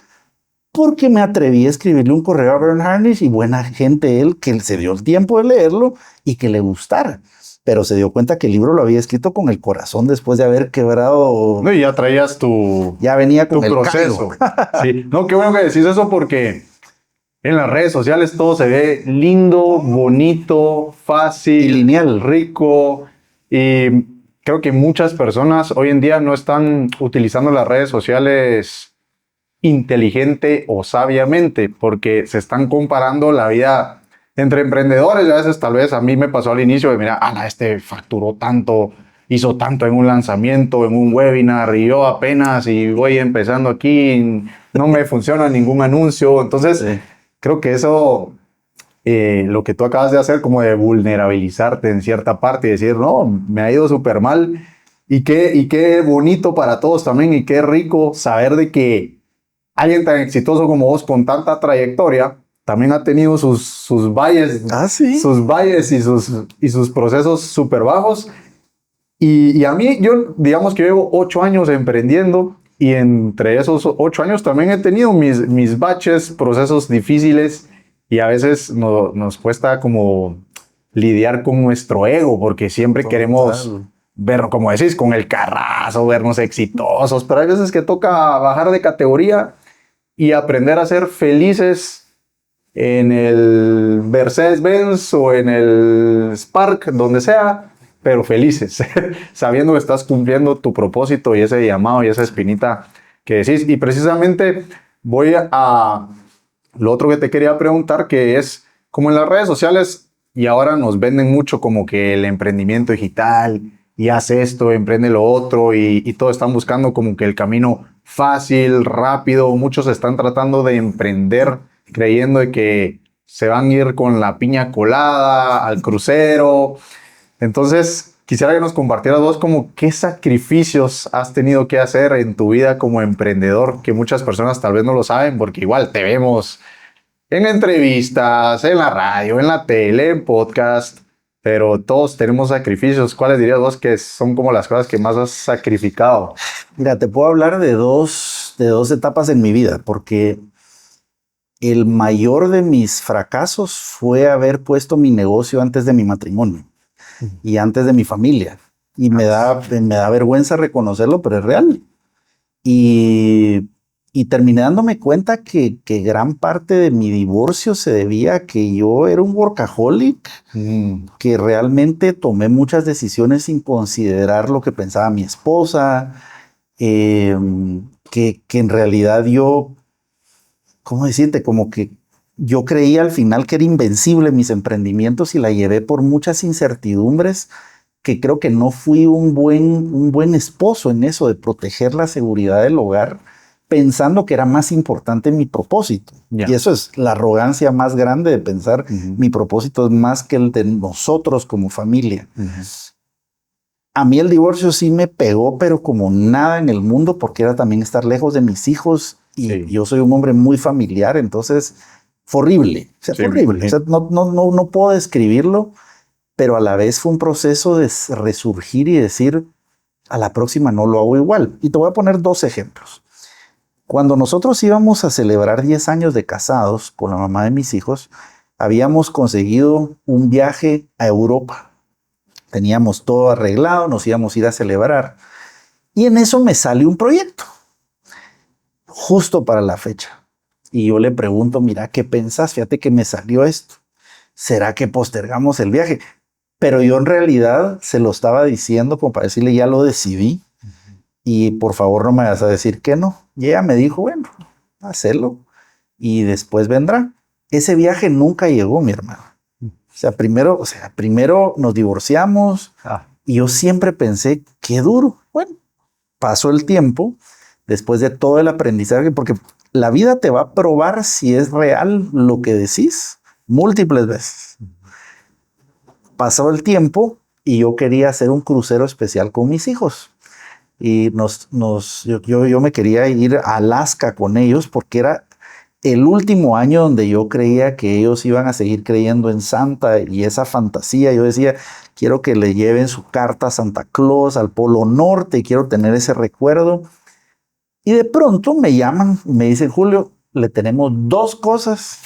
Porque me atreví a escribirle un correo a Verne Harnish y buena gente él, que se dio el tiempo de leerlo y que le gustara. Pero se dio cuenta que el libro lo había escrito con el corazón después de haber quebrado. No, y ya traías ya venía con tu el proceso. Sí. No, qué bueno que decís eso porque en las redes sociales todo se ve lindo, bonito, fácil, y lineal, rico. Y creo que muchas personas hoy en día no están utilizando las redes sociales inteligente o sabiamente porque se están comparando la vida entre emprendedores. A veces tal vez a mí me pasó al inicio de, mira, este facturó tanto, hizo tanto en un lanzamiento, en un webinar, y yo apenas y voy empezando aquí, no me funciona ningún anuncio. Entonces, creo que eso, lo que tú acabas de hacer, como de vulnerabilizarte en cierta parte y decir, no, me ha ido súper mal. Y qué bonito para todos también, y qué rico saber de que alguien tan exitoso como vos, con tanta trayectoria, también ha tenido sus valles, sus valles y sus procesos súper bajos. Y a mí, yo digamos que llevo 8 años emprendiendo, y entre esos 8 años también he tenido mis baches, procesos difíciles, y a veces nos cuesta como lidiar con nuestro ego, porque siempre queremos ver, como decís, con el carrazo, vernos exitosos, pero hay veces que toca bajar de categoría y aprender a ser felices en el Mercedes-Benz o en el Spark, donde sea, pero felices, sabiendo que estás cumpliendo tu propósito y ese llamado y esa espinita que decís. Y precisamente voy a lo otro que te quería preguntar, que es, como en las redes sociales, y ahora nos venden mucho como que el emprendimiento digital, y haz esto, emprende lo otro, y todos están buscando como que el camino fácil, rápido. Muchos están tratando de emprender creyendo de que se van a ir con la piña colada al crucero. Entonces, quisiera que nos compartieras vos como qué sacrificios has tenido que hacer en tu vida como emprendedor, que muchas personas tal vez no lo saben, porque igual te vemos en entrevistas, en la radio, en la tele, en podcast, pero todos tenemos sacrificios. ¿Cuáles dirías vos que son como las cosas que más has sacrificado? Mira, te puedo hablar de dos etapas en mi vida, porque el mayor de mis fracasos fue haber puesto mi negocio antes de mi matrimonio y antes de mi familia. Y me da vergüenza reconocerlo, pero es real. Y terminé dándome cuenta que gran parte de mi divorcio se debía a que yo era un workaholic, que realmente tomé muchas decisiones sin considerar lo que pensaba mi esposa, que en realidad yo, ¿cómo decirte? Como que yo creía al final que era invencible mis emprendimientos y la llevé por muchas incertidumbres, que creo que no fui un buen esposo en eso de proteger la seguridad del hogar, pensando que era más importante mi propósito. Y eso es la arrogancia más grande de pensar mi propósito es más que el de nosotros como familia. A mí el divorcio sí me pegó, pero como nada en el mundo, porque era también estar lejos de mis hijos y yo soy un hombre muy familiar, entonces fue horrible. O sea, fue horrible. O sea, no puedo describirlo, pero a la vez fue un proceso de resurgir y decir, a la próxima no lo hago igual. Y te voy a poner 2 ejemplos. Cuando nosotros íbamos a celebrar 10 años de casados con la mamá de mis hijos, habíamos conseguido un viaje a Europa. Teníamos todo arreglado, nos íbamos a ir a celebrar. Y en eso me sale un proyecto, justo para la fecha. Y yo le pregunto, mira, ¿qué pensás? Fíjate que me salió esto. ¿Será que postergamos el viaje? Pero yo en realidad se lo estaba diciendo como para decirle, ya lo decidí. Y por favor no me vas a decir que no. Y ella me dijo, bueno, hacelo. Y después vendrá. Ese viaje nunca llegó, mi hermano. Primero nos divorciamos. Y yo siempre pensé, qué duro. Bueno, pasó el tiempo. Después de todo el aprendizaje, porque la vida te va a probar si es real lo que decís múltiples veces. Pasó el tiempo y yo quería hacer un crucero especial con mis hijos. Y yo me quería ir a Alaska con ellos porque era el último año donde yo creía que ellos iban a seguir creyendo en Santa y esa fantasía. Yo decía, quiero que le lleven su carta a Santa Claus al Polo Norte y quiero tener ese recuerdo. Y de pronto me llaman y me dicen, Julio, le tenemos 2 cosas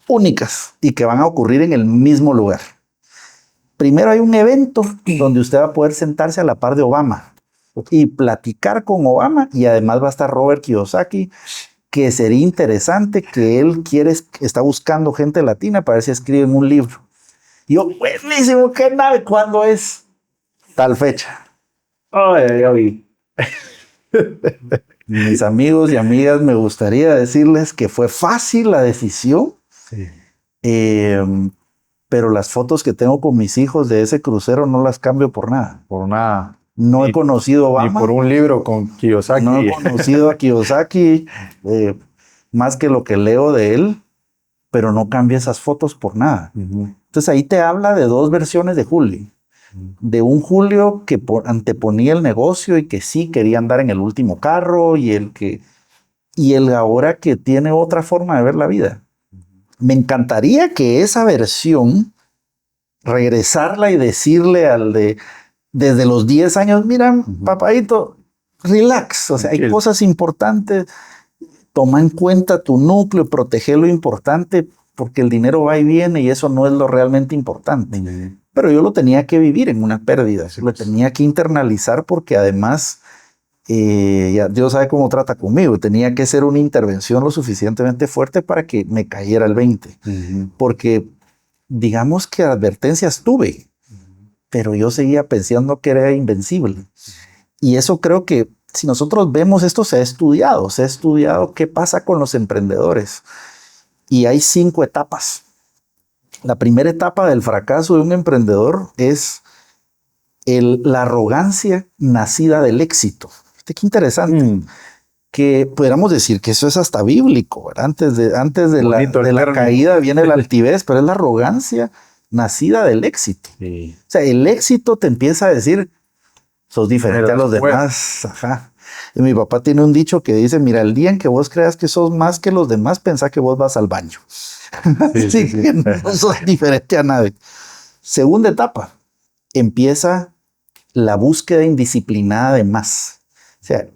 únicas y que van a ocurrir en el mismo lugar. Primero hay un evento donde usted va a poder sentarse a la par de Obama y platicar con Obama, y además va a estar Robert Kiyosaki, que sería interesante, que él está buscando gente latina para ver si escriben un libro. Y yo, buenísimo, ¿qué nave? ¿Cuándo es? Tal fecha. Ay. Mis amigos y amigas, me gustaría decirles que fue fácil la decisión. Sí. Pero las fotos que tengo con mis hijos de ese crucero no las cambio por nada. Por nada. No he conocido a Obama. Ni por un libro con Kiyosaki. No he conocido a Kiyosaki más que lo que leo de él, pero no cambio esas fotos por nada. Entonces ahí te habla de 2 versiones de Julio. De un Julio que anteponía el negocio y que sí quería andar en el último carro, y el ahora que tiene otra forma de ver la vida. Me encantaría que esa versión, regresarla y decirle desde los 10 años, mira, papadito, relax, o sea, hay cosas importantes, toma en cuenta tu núcleo, protege lo importante, porque el dinero va y viene y eso no es lo realmente importante. Pero yo lo tenía que vivir en una pérdida, lo tenía que internalizar, porque además ya Dios sabe cómo trata conmigo. Tenía que ser una intervención lo suficientemente fuerte para que me cayera el 20. Porque digamos que advertencias tuve, pero yo seguía pensando que era invencible. Y eso creo que si nosotros vemos esto, se ha estudiado qué pasa con los emprendedores. Y hay 5 etapas. La primera etapa del fracaso de un emprendedor es la arrogancia nacida del éxito. Qué interesante. Que pudiéramos decir que eso es hasta bíblico, ¿verdad? Antes de la caída viene la altivez, pero es la arrogancia nacida del éxito. Sí. O sea, el éxito te empieza a decir, sos diferente a los demás. Ajá. Y mi papá tiene un dicho que dice, mira, el día en que vos creas que sos más que los demás, pensá que vos vas al baño. Así que no sos diferente a nadie. Segunda etapa, empieza la búsqueda indisciplinada de más. O sea,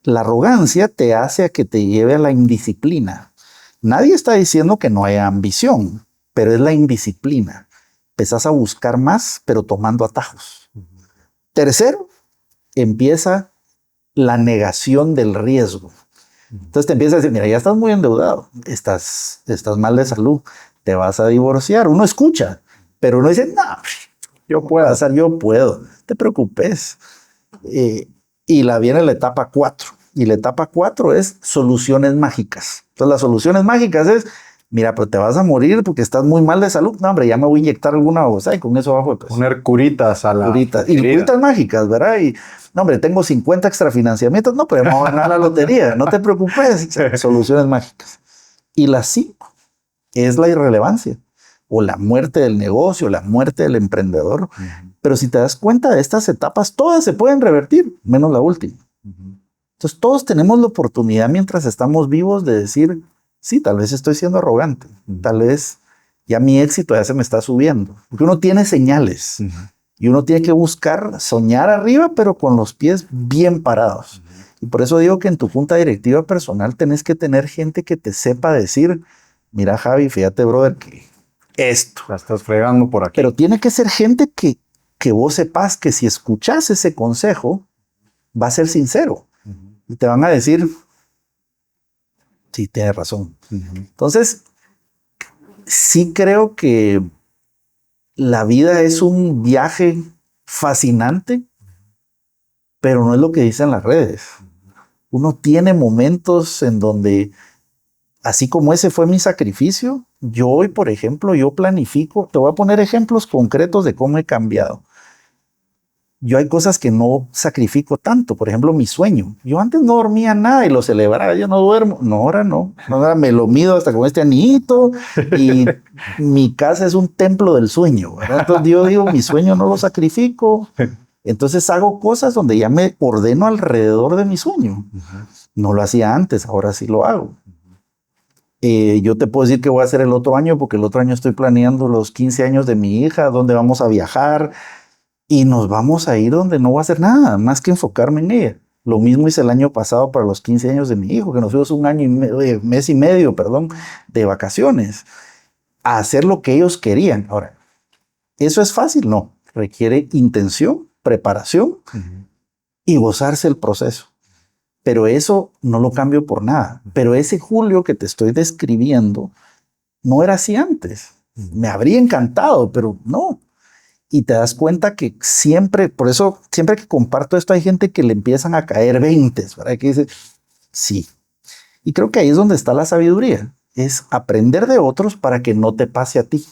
la arrogancia te hace a que te lleve a la indisciplina. Nadie está diciendo que no haya ambición, pero es la indisciplina. Empezás a buscar más, pero tomando atajos. Tercero, empieza la negación del riesgo. Entonces te empieza a decir, mira, ya estás muy endeudado, estás mal de salud, te vas a divorciar. Uno escucha, pero uno dice, no, yo puedo, no te preocupes. Y viene la etapa 4. Y la etapa 4 es soluciones mágicas. Entonces las soluciones mágicas es, mira, pero te vas a morir porque estás muy mal de salud. No, hombre, ya me voy a inyectar alguna cosa y con eso bajo de peso. Poner curitas a la... Curitas. Y curitas mágicas, ¿verdad? Y, no, hombre, tengo 50 extrafinanciamientos. No, pero vamos a ganar la lotería. No te preocupes. Soluciones mágicas. Y la 5 es la irrelevancia. O la muerte del negocio, la muerte del emprendedor. Pero si te das cuenta de estas etapas, todas se pueden revertir, menos la última. Entonces todos tenemos la oportunidad mientras estamos vivos de decir, sí, tal vez estoy siendo arrogante, tal vez ya mi éxito ya se me está subiendo. Porque uno tiene señales Y uno tiene que buscar soñar arriba, pero con los pies bien parados. Y por eso digo que en tu junta directiva personal tenés que tener gente que te sepa decir, mira Javi, fíjate brother, que esto. La estás fregando por aquí. Pero tiene que ser gente que vos sepas que si escuchás ese consejo, va a ser sincero. Y te van a decir, sí, tienes razón. Entonces, sí creo que la vida es un viaje fascinante, pero no es lo que dicen las redes. Uno tiene momentos en donde, así como ese fue mi sacrificio, yo hoy, por ejemplo, yo planifico, te voy a poner ejemplos concretos de cómo he cambiado. Yo hay cosas que no sacrifico tanto, por ejemplo, mi sueño. Yo antes no dormía nada y lo celebraba, yo no duermo. No, ahora no. Ahora me lo mido hasta con este anillito y mi casa es un templo del sueño, ¿verdad? Entonces yo digo, mi sueño no lo sacrifico. Entonces hago cosas donde ya me ordeno alrededor de mi sueño. No lo hacía antes, ahora sí lo hago. Yo te puedo decir que voy a hacer el otro año porque el otro año estoy planeando los 15 años de mi hija, donde vamos a viajar. Y nos vamos a ir donde no voy a hacer nada más que enfocarme en ella. Lo mismo hice el año pasado para los 15 años de mi hijo, que nos fuimos un año y medio, mes y medio, de vacaciones, a hacer lo que ellos querían. Ahora, ¿eso es fácil? No. Requiere intención, preparación y gozarse el proceso. Pero eso no lo cambio por nada. Pero ese Julio que te estoy describiendo no era así antes. Me habría encantado, pero no. Y te das cuenta que siempre, por eso, siempre que comparto esto, hay gente que le empiezan a caer 20, ¿verdad? Que dice, sí. Y creo que ahí es donde está la sabiduría. Es aprender de otros para que no te pase a ti.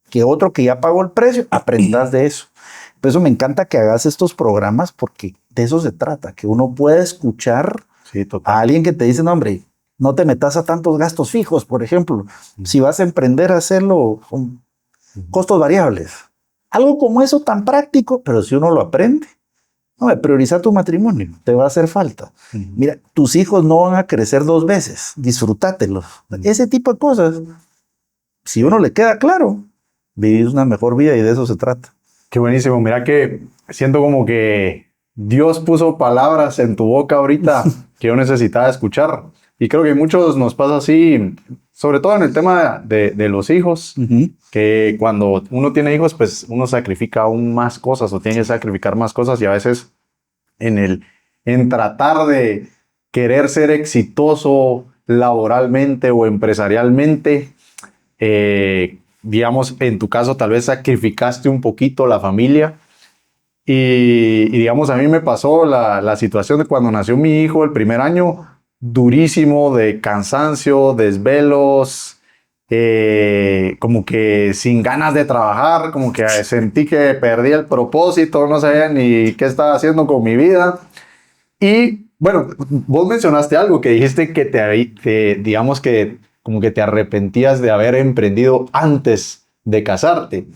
Que otro que ya pagó el precio, aprendas de eso. Por eso me encanta que hagas estos programas, porque de eso se trata, que uno pueda escuchar a alguien que te dice, no, hombre, no te metas a tantos gastos fijos, por ejemplo. Si vas a emprender, hacerlo con costos variables. Algo como eso tan práctico, pero si uno lo aprende, no, prioriza tu matrimonio, te va a hacer falta. Mira, tus hijos no van a crecer 2 veces, disfrútatelos. Ese tipo de cosas, si uno le queda claro, vivís una mejor vida y de eso se trata. Qué buenísimo, mira que siento como que Dios puso palabras en tu boca ahorita que yo necesitaba escuchar. Y creo que a muchos nos pasa así, sobre todo en el tema de los hijos, que cuando uno tiene hijos, pues uno sacrifica aún más cosas o tiene que sacrificar más cosas y a veces en tratar de querer ser exitoso laboralmente o empresarialmente, digamos, en tu caso tal vez sacrificaste un poquito la familia. Y digamos, a mí me pasó la situación de cuando nació mi hijo el primer año, durísimo de cansancio, desvelos, como que sin ganas de trabajar, como que sentí que perdí el propósito, no sabía ni qué estaba haciendo con mi vida. Y bueno, vos mencionaste algo que dijiste que digamos que como que te arrepentías de haber emprendido antes de casarte.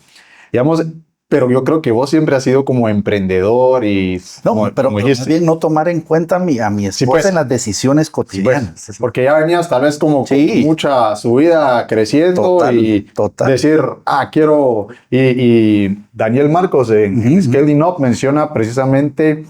Digamos, pero yo creo que vos siempre has sido como emprendedor y... No, pero más bien no tomar en cuenta a mi esposa sí, pues, en las decisiones cotidianas. Sí, pues, porque ya venías tal vez como con mucha subida creciendo total. Decir, quiero... Y Daniel Marcos en Scaling Up menciona precisamente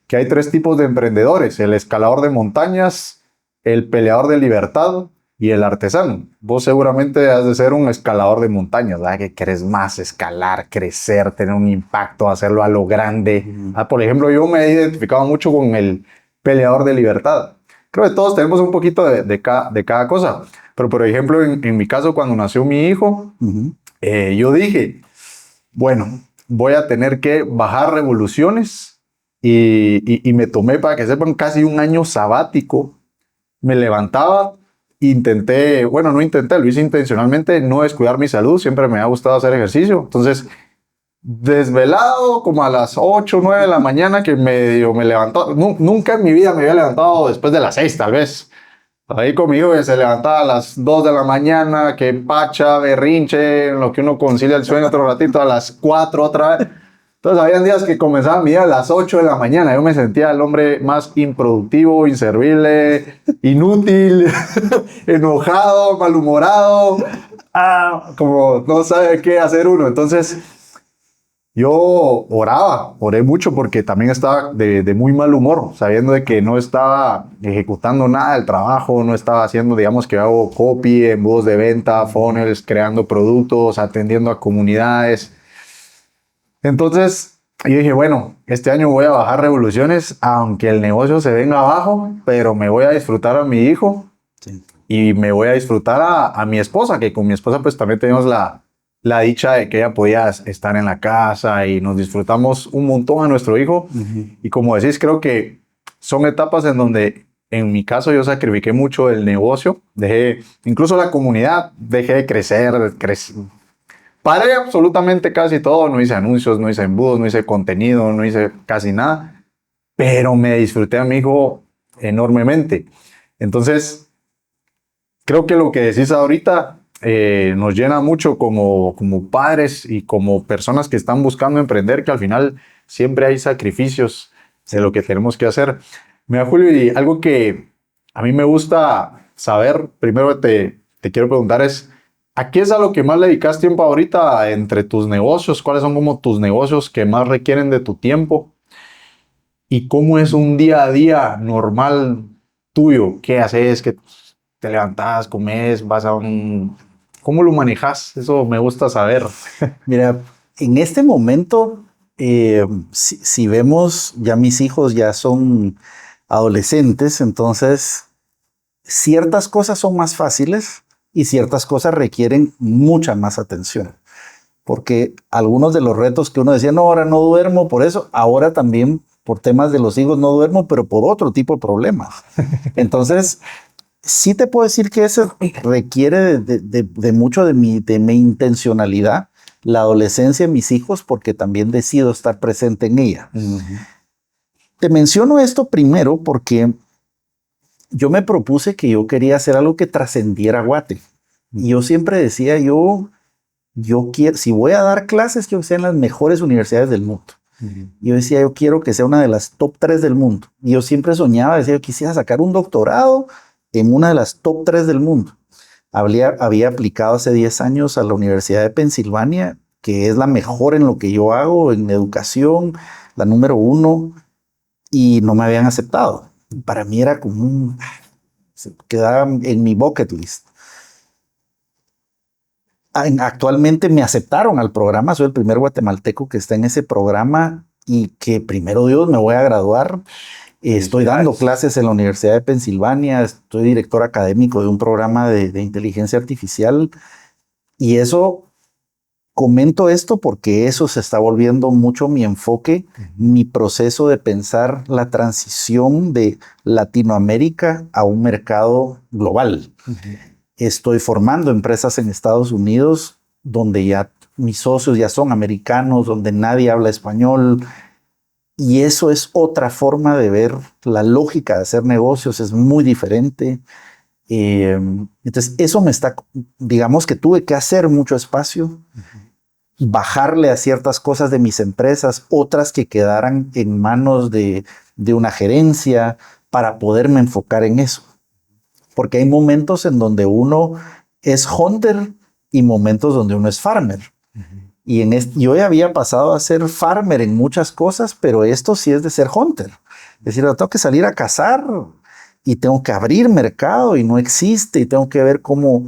que hay 3 tipos de emprendedores: el escalador de montañas, el peleador de libertad y el artesano. Vos seguramente has de ser un escalador de montañas, ¿verdad? Que querés más escalar, crecer, tener un impacto, hacerlo a lo grande. Por ejemplo, yo me he identificado mucho con el peleador de libertad. Creo que todos tenemos un poquito de cada cosa. Pero, por ejemplo, en mi caso, cuando nació mi hijo, yo dije, bueno, voy a tener que bajar revoluciones y me tomé, para que sepan, casi un año sabático. Me levantaba, lo hice intencionalmente, no descuidar mi salud, siempre me ha gustado hacer ejercicio, entonces desvelado como a las 8 o 9 de la mañana que medio me levantó, nunca en mi vida me había levantado después de las 6 tal vez, ahí conmigo que se levantaba a las 2 de la mañana, que pacha, berrinche, en lo que uno concilia el sueño otro ratito, a las 4 otra vez. Entonces, habían días que comenzaba mi día a las 8 de la mañana. Yo me sentía el hombre más improductivo, inservible, inútil, enojado, malhumorado, como no sabe qué hacer uno. Entonces, Yo oré mucho porque también estaba de muy mal humor, sabiendo de que no estaba ejecutando nada del trabajo, no estaba haciendo, digamos que hago copy, embudos de venta, funnels, creando productos, atendiendo a comunidades. Entonces yo dije, bueno, este año voy a bajar revoluciones, aunque el negocio se venga abajo, pero me voy a disfrutar a mi hijo Sí. y me voy a disfrutar a mi esposa, que con mi esposa pues también tenemos la dicha de que ella podía estar en la casa y nos disfrutamos un montón a nuestro hijo. Y como decís, creo que son etapas en donde, en mi caso, yo sacrifiqué mucho el negocio, dejé, incluso la comunidad, dejé de crecer, paré absolutamente casi todo, no hice anuncios, no hice embudos, no hice contenido, no hice casi nada, pero me disfruté a mi hijo enormemente. Entonces, creo que lo que decís ahorita nos llena mucho como padres y como personas que están buscando emprender, que al final siempre hay sacrificios de lo que tenemos que hacer. Mira, Julio, y algo que a mí me gusta saber, primero te quiero preguntar es, ¿a qué es a lo que más le dedicas tiempo ahorita entre tus negocios? ¿Cuáles son como tus negocios que más requieren de tu tiempo? ¿Y cómo es un día a día normal tuyo? ¿Qué haces? ¿Qué te levantas, comes, vas a un... ¿Cómo lo manejas? Eso me gusta saber. Mira, en este momento, si vemos, ya mis hijos ya son adolescentes, entonces ciertas cosas son más fáciles y ciertas cosas requieren mucha más atención. Porque algunos de los retos que uno decía, no, ahora no duermo por eso, ahora también por temas de los hijos no duermo, pero por otro tipo de problemas. Entonces, sí te puedo decir que eso requiere de mucho de mi intencionalidad, la adolescencia de mis hijos, porque también decido estar presente en ella. Te menciono esto primero porque yo me propuse que yo quería hacer algo que trascendiera Guate. Y yo siempre decía, yo quiero, si voy a dar clases, quiero que sean las mejores universidades del mundo. Yo decía, yo quiero que sea una de las top 3 del mundo. Y yo siempre soñaba, decía, yo quisiera sacar un doctorado en una de las top 3 del mundo. Había aplicado hace 10 años a la Universidad de Pensilvania, que es la mejor en lo que yo hago, en educación, la número 1, y no me habían aceptado. Para mí era como se quedaba en mi bucket list. Actualmente me aceptaron al programa, soy el primer guatemalteco que está en ese programa y que primero Dios me voy a graduar. Estoy dando clases en la Universidad de Pensilvania, estoy director académico de un programa de inteligencia artificial y eso, comento esto porque eso se está volviendo mucho mi enfoque, mi proceso de pensar la transición de Latinoamérica a un mercado global. Estoy formando empresas en Estados Unidos donde ya mis socios ya son americanos, donde nadie habla español. Y eso es otra forma de ver la lógica de hacer negocios, es muy diferente. Entonces, eso me está, digamos que tuve que hacer mucho espacio, bajarle a ciertas cosas de mis empresas, otras que quedaran en manos de una gerencia para poderme enfocar en eso. Porque hay momentos en donde uno es hunter y momentos donde uno es farmer. Y yo ya había pasado a ser farmer en muchas cosas, pero esto sí es de ser hunter. Es decir, tengo que salir a cazar y tengo que abrir mercado y no existe y tengo que ver cómo...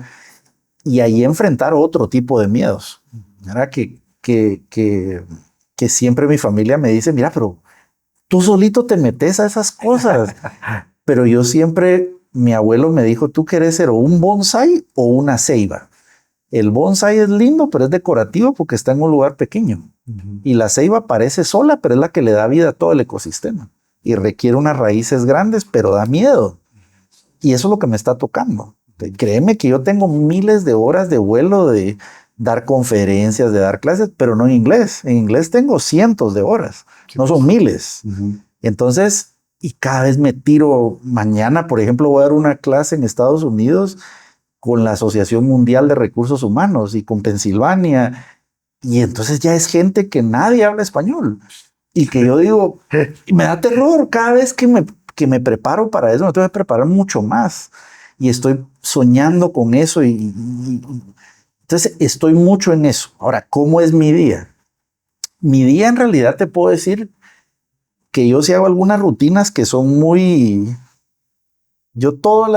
Y ahí enfrentar otro tipo de miedos. Era que siempre mi familia me dice, mira, pero tú solito te metes a esas cosas. Pero yo siempre... Mi abuelo me dijo, ¿tú querés ser o un bonsai o una ceiba? El bonsai es lindo, pero es decorativo porque está en un lugar pequeño. Y la ceiba parece sola, pero es la que le da vida a todo el ecosistema. Y requiere unas raíces grandes, pero da miedo. Y eso es lo que me está tocando. Créeme que yo tengo miles de horas de vuelo de dar conferencias, de dar clases, pero no en inglés. En inglés tengo cientos de horas, no son miles. Entonces... Y cada vez me tiro. Mañana, por ejemplo, voy a dar una clase en Estados Unidos con la Asociación Mundial de Recursos Humanos y con Pensilvania. Y entonces ya es gente que nadie habla español. Y que yo digo, me da terror cada vez que me preparo para eso. Me tengo que preparar mucho más. Y estoy soñando con eso. Entonces estoy mucho en eso. Ahora, ¿cómo es mi día? mi día en realidad te puedo decir que yo sí hago algunas rutinas que son muy... Yo todos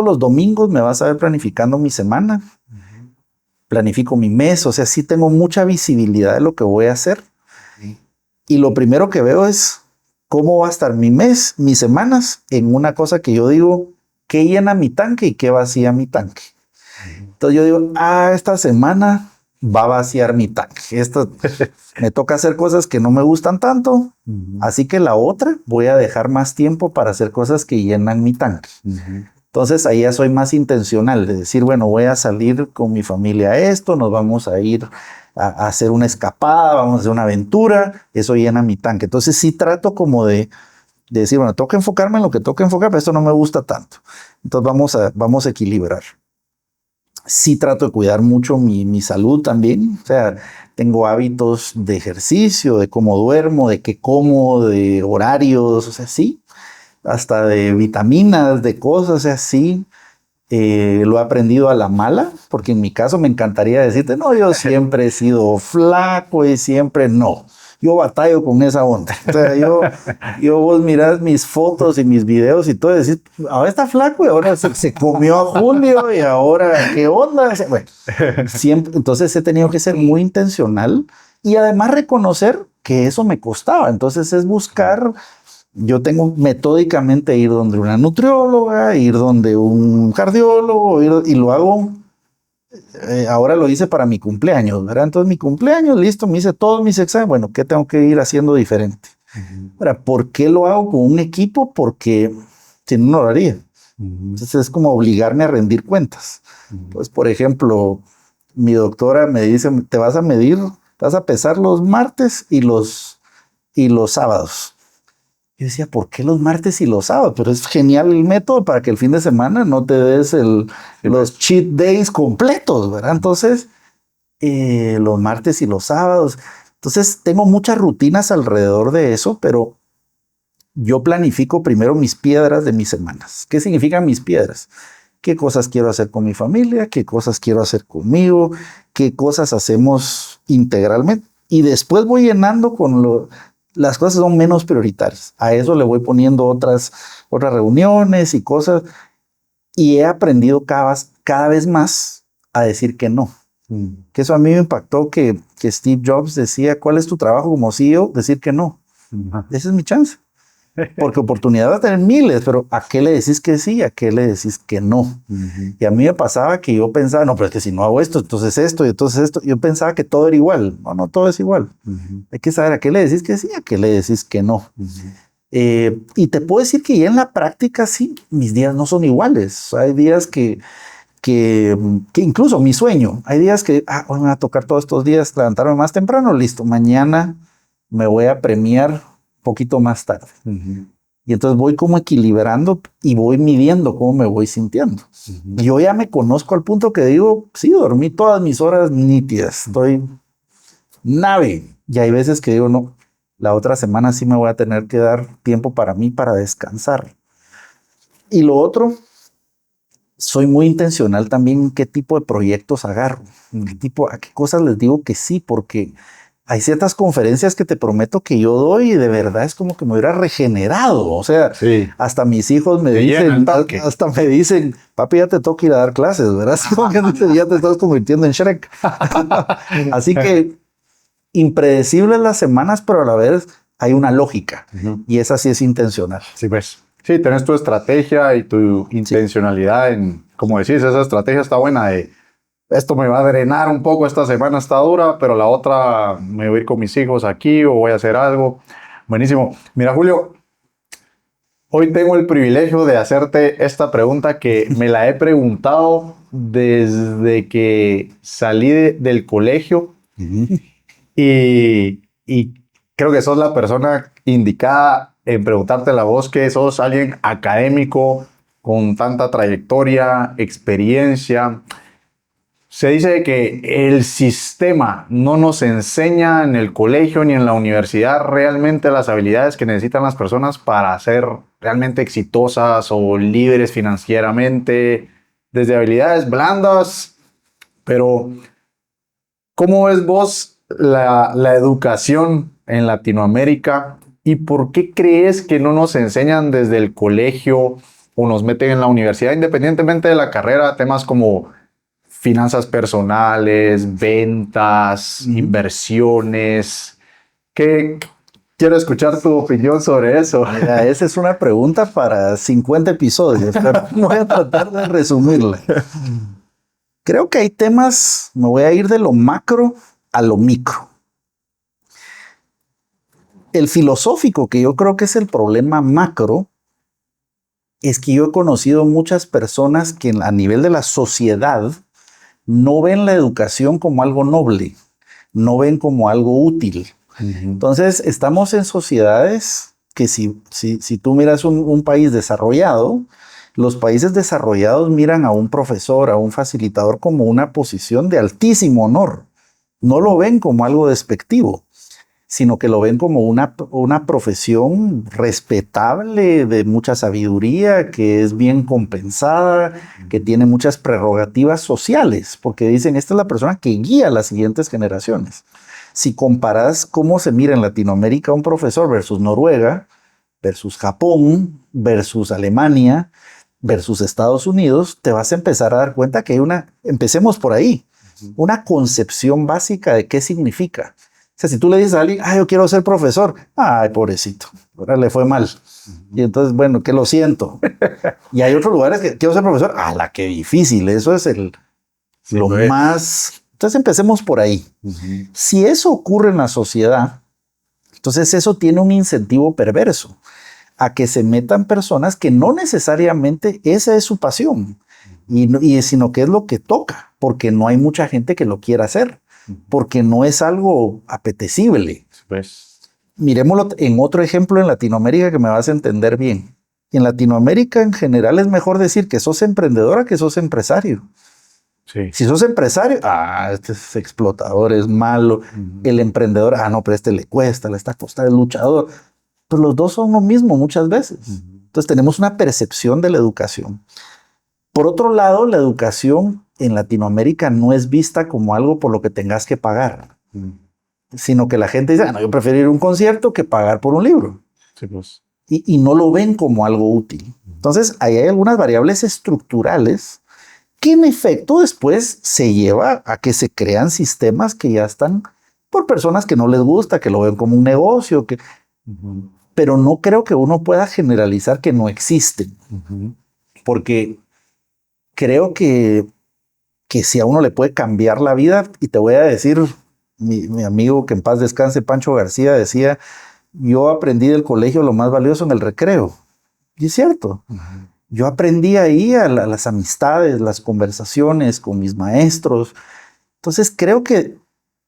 los domingos me vas a ver planificando mi semana, planifico mi mes, o sea, sí tengo mucha visibilidad de lo que voy a hacer. Y lo primero que veo es cómo va a estar mi mes, mis semanas, en una cosa que yo digo, ¿qué llena mi tanque y qué vacía mi tanque? Entonces yo digo, esta semana va a vaciar mi tanque. Me toca hacer cosas que no me gustan tanto, así que la otra voy a dejar más tiempo para hacer cosas que llenan mi tanque. Entonces ahí ya soy más intencional de decir, bueno, voy a salir con mi familia a esto, nos vamos a ir a hacer una escapada, vamos a hacer una aventura, eso llena mi tanque. Entonces sí trato como de decir, bueno, tengo que enfocarme en lo que tengo que enfocar, pero esto no me gusta tanto. Entonces vamos a equilibrar. Sí trato de cuidar mucho mi salud también, o sea, tengo hábitos de ejercicio, de cómo duermo, de qué como, de horarios, o sea, sí, hasta de vitaminas, de cosas, o sea, sí. Lo he aprendido a la mala, porque en mi caso me encantaría decirte, no, yo siempre he sido flaco y siempre no. Yo batallo con esa onda. O sea, yo vos mirás mis fotos y mis videos y todo y decís, ahora está flaco y ahora se comió a Julio y ahora, ¿qué onda? Bueno, siempre, entonces he tenido que ser muy intencional y además reconocer que eso me costaba. Entonces es buscar... Yo tengo metódicamente ir donde una nutrióloga, ir donde un cardiólogo, y lo hago, ahora lo hice para mi cumpleaños, ¿verdad? Entonces mi cumpleaños, listo, me hice todos mis exámenes, bueno, ¿qué tengo que ir haciendo diferente? Ahora, ¿por qué lo hago con un equipo? Porque si no, no lo haría. Entonces es como obligarme a rendir cuentas. Pues, por ejemplo, mi doctora me dice, te vas a medir, te vas a pesar los martes y los sábados. Yo decía, ¿por qué los martes y los sábados? Pero es genial el método para que el fin de semana no te des los cheat days completos, ¿verdad? Entonces, los martes y los sábados. Entonces, tengo muchas rutinas alrededor de eso, pero yo planifico primero mis piedras de mis semanas. ¿Qué significan mis piedras? ¿Qué cosas quiero hacer con mi familia? ¿Qué cosas quiero hacer conmigo? ¿Qué cosas hacemos integralmente? Y después voy llenando con las cosas son menos prioritarias. A eso le voy poniendo otras reuniones y cosas. Y he aprendido cada vez más a decir que no. Que eso a mí me impactó que Steve Jobs decía, ¿cuál es tu trabajo como CEO? Decir que no. Esa es mi chance. Porque oportunidad va a tener miles, pero ¿a qué le decís que sí? ¿A qué le decís que no? Y a mí me pasaba que yo pensaba, no, pero es que si no hago esto, entonces esto, y entonces esto. Yo pensaba que todo era igual. No todo es igual. Hay que saber a qué le decís que sí, a qué le decís que no. Y te puedo decir que ya en la práctica, sí, mis días no son iguales. Hay días que incluso mi sueño, hay días que hoy me va a tocar todos estos días levantarme más temprano, listo, mañana me voy a premiar poquito más tarde. Y entonces voy como equilibrando y voy midiendo cómo me voy sintiendo. Yo ya me conozco al punto que digo, sí, dormí todas mis horas nítidas, estoy nave. Y hay veces que digo, no, la otra semana sí me voy a tener que dar tiempo para mí, para descansar. Y lo otro, soy muy intencional también en qué tipo de proyectos agarro, a qué cosas les digo que sí, porque hay ciertas conferencias que te prometo que yo doy y de verdad es como que me hubiera regenerado. O sea, sí. Hasta mis hijos me dicen, papi, ya te toca ir a dar clases, ¿verdad? Ya te estás convirtiendo en Shrek. Así que impredecibles las semanas, pero a la vez hay una lógica y esa sí es intencional. Sí, pues. Sí, tenés tu estrategia y tu intencionalidad en, como decís, esa estrategia está buena de esto me va a drenar un poco, esta semana está dura, pero la otra me voy a ir con mis hijos aquí o voy a hacer algo. Buenísimo. Mira, Julio, hoy tengo el privilegio de hacerte esta pregunta que me la he preguntado desde que salí del colegio y creo que sos la persona indicada en preguntártela a vos, que sos alguien académico con tanta trayectoria, experiencia. Se dice que el sistema no nos enseña en el colegio ni en la universidad realmente las habilidades que necesitan las personas para ser realmente exitosas o libres financieramente, desde habilidades blandas. Pero, ¿cómo ves vos la educación en Latinoamérica y por qué crees que no nos enseñan desde el colegio o nos meten en la universidad, independientemente de la carrera, temas como finanzas personales, ventas, inversiones? Quiero escuchar tu opinión sobre eso. Mira, esa es una pregunta para 50 episodios, pero voy a tratar de resumirla. Creo que hay temas, me voy a ir de lo macro a lo micro. El filosófico, que yo creo que es el problema macro, es que yo he conocido muchas personas que a nivel de la sociedad no ven la educación como algo noble, no ven como algo útil. Entonces, estamos en sociedades que si tú miras un país desarrollado, los países desarrollados miran a un profesor, a un facilitador como una posición de altísimo honor. No lo ven como algo despectivo, sino que lo ven como una profesión respetable, de mucha sabiduría, que es bien compensada, que tiene muchas prerrogativas sociales, porque dicen, esta es la persona que guía a las siguientes generaciones. Si comparas cómo se mira en Latinoamérica un profesor versus Noruega, versus Japón, versus Alemania, versus Estados Unidos, te vas a empezar a dar cuenta que hay empecemos por ahí, una concepción básica de qué significa. O sea, si tú le dices a alguien, yo quiero ser profesor, ay, pobrecito, ahora le fue mal. Y entonces, bueno, que lo siento. Y hay otros lugares que quiero ser profesor, qué difícil, eso es lo más. Entonces empecemos por ahí. Si eso ocurre en la sociedad, entonces eso tiene un incentivo perverso a que se metan personas que no necesariamente esa es su pasión, sino que es lo que toca, porque no hay mucha gente que lo quiera hacer, porque no es algo apetecible. Pues. Miremoslo en otro ejemplo en Latinoamérica que me vas a entender bien. En Latinoamérica en general es mejor decir que sos emprendedora que sos empresario. Sí. Si sos empresario, este es explotador, es malo. El emprendedor, no, pero le cuesta, le está costando, el luchador. Pues los dos son lo mismo muchas veces. Entonces tenemos una percepción de la educación. Por otro lado, la educación en Latinoamérica no es vista como algo por lo que tengas que pagar, sino que la gente dice, yo prefiero ir a un concierto que pagar por un libro. Sí, pues. Y no lo ven como algo útil. Entonces, ahí hay algunas variables estructurales que en efecto después se lleva a que se crean sistemas que ya están por personas que no les gusta, que lo ven como un negocio, pero no creo que uno pueda generalizar que no existen, porque creo que si a uno le puede cambiar la vida, y te voy a decir, mi amigo que en paz descanse, Pancho García, decía, yo aprendí del colegio lo más valioso en el recreo, y es cierto. Yo aprendí ahí a las amistades, las conversaciones con mis maestros. Entonces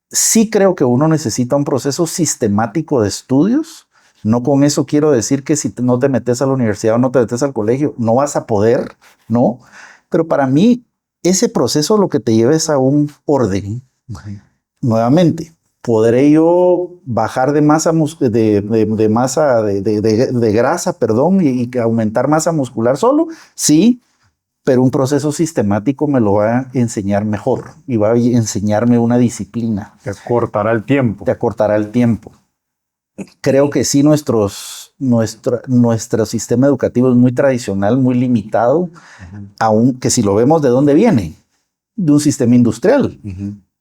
sí creo que uno necesita un proceso sistemático de estudios. No con eso quiero decir que si no te metes a la universidad o no te metes al colegio, no vas a poder, ¿no? Pero para mí, ese proceso lo que te lleva es a un orden. Nuevamente, ¿podré yo bajar de masa de grasa, y aumentar masa muscular solo? Sí, pero un proceso sistemático me lo va a enseñar mejor y va a enseñarme una disciplina. Te acortará el tiempo. Te acortará el tiempo. Creo que sí, nuestro sistema educativo es muy tradicional, muy limitado, aunque si lo vemos de dónde viene, de un sistema industrial.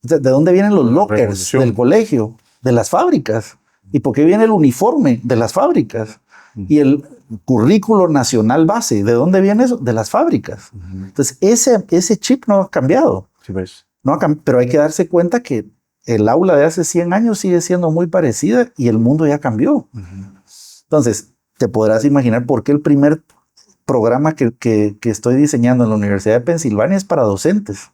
¿De dónde vienen los lockers del colegio? De las fábricas. ¿Y por qué viene el uniforme? De las fábricas. Y el currículo nacional base, ¿de dónde viene eso? De las fábricas. Entonces, ese chip no ha cambiado. Sí, pues. Pero hay que darse cuenta que el aula de hace 100 años sigue siendo muy parecida y el mundo ya cambió. Entonces, te podrás imaginar por qué el primer programa que estoy diseñando en la Universidad de Pensilvania es para docentes.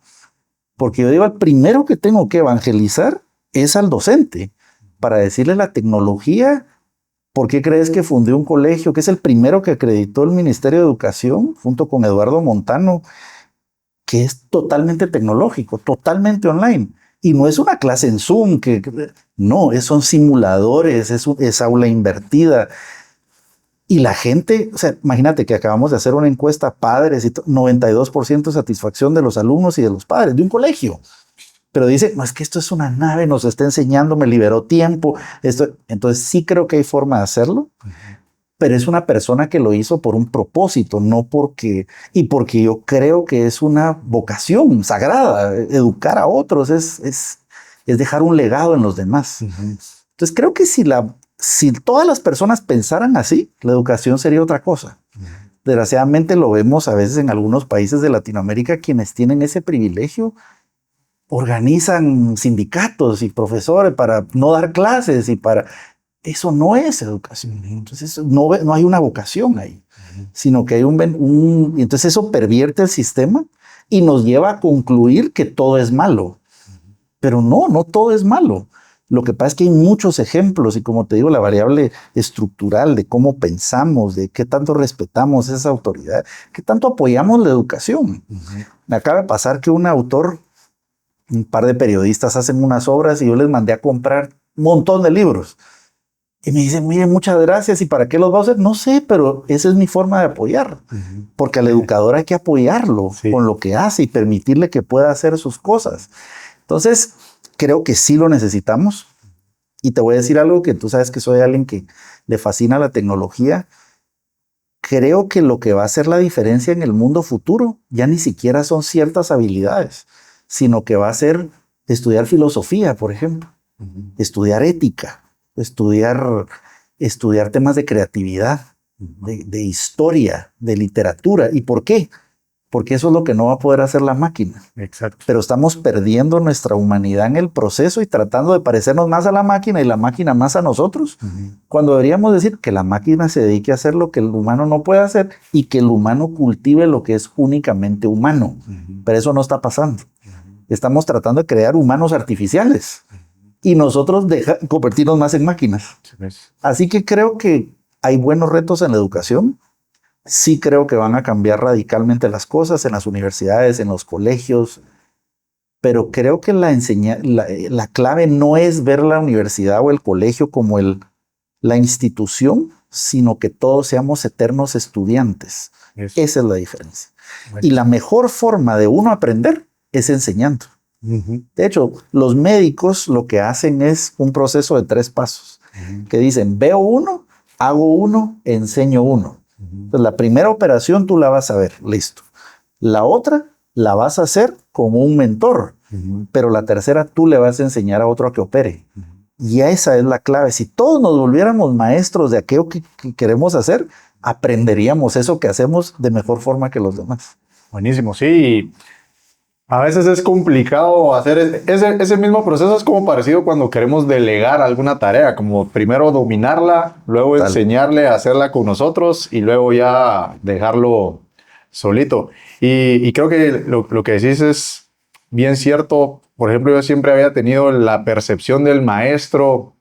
Porque yo digo, el primero que tengo que evangelizar es al docente, para decirle la tecnología. ¿Por qué crees que fundé un colegio que es el primero que acreditó el Ministerio de Educación, junto con Eduardo Montano, que es totalmente tecnológico, totalmente online? Y no es una clase en Zoom, no, son simuladores, es aula invertida. Y la gente, o sea, imagínate que acabamos de hacer una encuesta a padres y 92% de satisfacción de los alumnos y de los padres de un colegio. pero dice, no, es que esto es una nave, nos está enseñando, me liberó tiempo. Entonces sí creo que hay forma de hacerlo, pero es una persona que lo hizo por un propósito, no porque yo creo que es una vocación sagrada. Educar a otros es dejar un legado en los demás. Entonces creo que si todas las personas pensaran así, la educación sería otra cosa. Desgraciadamente lo vemos a veces en algunos países de Latinoamérica, quienes tienen ese privilegio organizan sindicatos y profesores para no dar clases y para... Eso no es educación. Entonces no hay una vocación ahí, sino que hay y entonces eso pervierte el sistema y nos lleva a concluir que todo es malo. Pero no todo es malo. Lo que pasa es que hay muchos ejemplos y, como te digo, la variable estructural de cómo pensamos, de qué tanto respetamos esa autoridad, qué tanto apoyamos la educación. Me acaba de pasar que un par de periodistas hacen unas obras y yo les mandé a comprar un montón de libros. Y me dicen, mire, muchas gracias, ¿y para qué los va a hacer? No sé, pero esa es mi forma de apoyar. Porque al educador hay que apoyarlo con lo que hace y permitirle que pueda hacer sus cosas. Entonces, creo que sí lo necesitamos. Y te voy a decir algo que tú sabes que soy alguien que le fascina la tecnología. Creo que lo que va a hacer la diferencia en el mundo futuro ya ni siquiera son ciertas habilidades, sino que va a ser estudiar filosofía, por ejemplo, estudiar ética, estudiar temas de creatividad, de historia, de literatura. ¿Y por qué? Porque eso es lo que no va a poder hacer la máquina. Exacto. Pero estamos perdiendo nuestra humanidad en el proceso y tratando de parecernos más a la máquina y la máquina más a nosotros, cuando deberíamos decir que la máquina se dedique a hacer lo que el humano no puede hacer y que el humano cultive lo que es únicamente humano. Pero eso no está pasando. Estamos tratando de crear humanos artificiales y nosotros convertirnos más en máquinas. Así que creo que hay buenos retos en la educación. Sí creo que van a cambiar radicalmente las cosas en las universidades, en los colegios, pero creo que la clave no es ver la universidad o el colegio como la institución, sino que todos seamos eternos estudiantes. Esa es la diferencia. Y la mejor forma de uno aprender es enseñando. De hecho, los médicos lo que hacen es un proceso de 3 pasos, que dicen, veo uno, hago uno, enseño uno. Entonces, la primera operación tú la vas a ver, listo. La otra la vas a hacer como un mentor, pero la tercera tú le vas a enseñar a otro a que opere. Y esa es la clave. Si todos nos volviéramos maestros de aquello que queremos hacer, aprenderíamos eso que hacemos de mejor forma que los demás. Buenísimo, sí. A veces es complicado hacer ese mismo proceso. Es como parecido cuando queremos delegar alguna tarea, como primero dominarla, luego enseñarle a hacerla con nosotros y luego ya dejarlo solito. Y creo que lo que decís es bien cierto. Por ejemplo, yo siempre había tenido la percepción del maestro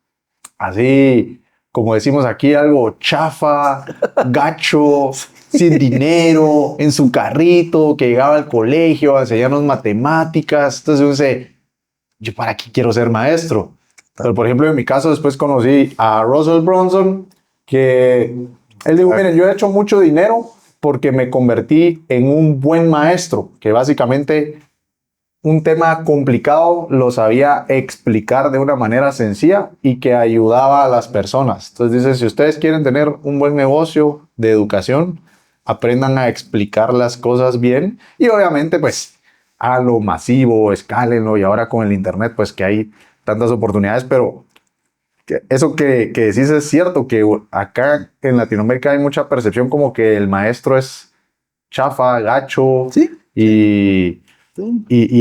así, como decimos aquí, algo chafa, gacho, sin dinero, en su carrito, que llegaba al colegio a enseñarnos matemáticas. Entonces yo sé, ¿yo para qué quiero ser maestro? Pero por ejemplo, en mi caso, después conocí a Russell Brunson, que él dijo, miren, yo he hecho mucho dinero porque me convertí en un buen maestro, que básicamente un tema complicado lo sabía explicar de una manera sencilla y que ayudaba a las personas. Entonces dice, si ustedes quieren tener un buen negocio de educación, aprendan a explicar las cosas bien y obviamente pues a lo masivo, escálenlo, y ahora con el internet pues que hay tantas oportunidades, pero eso que decís es cierto, que acá en Latinoamérica hay mucha percepción como que el maestro es chafa, gacho, y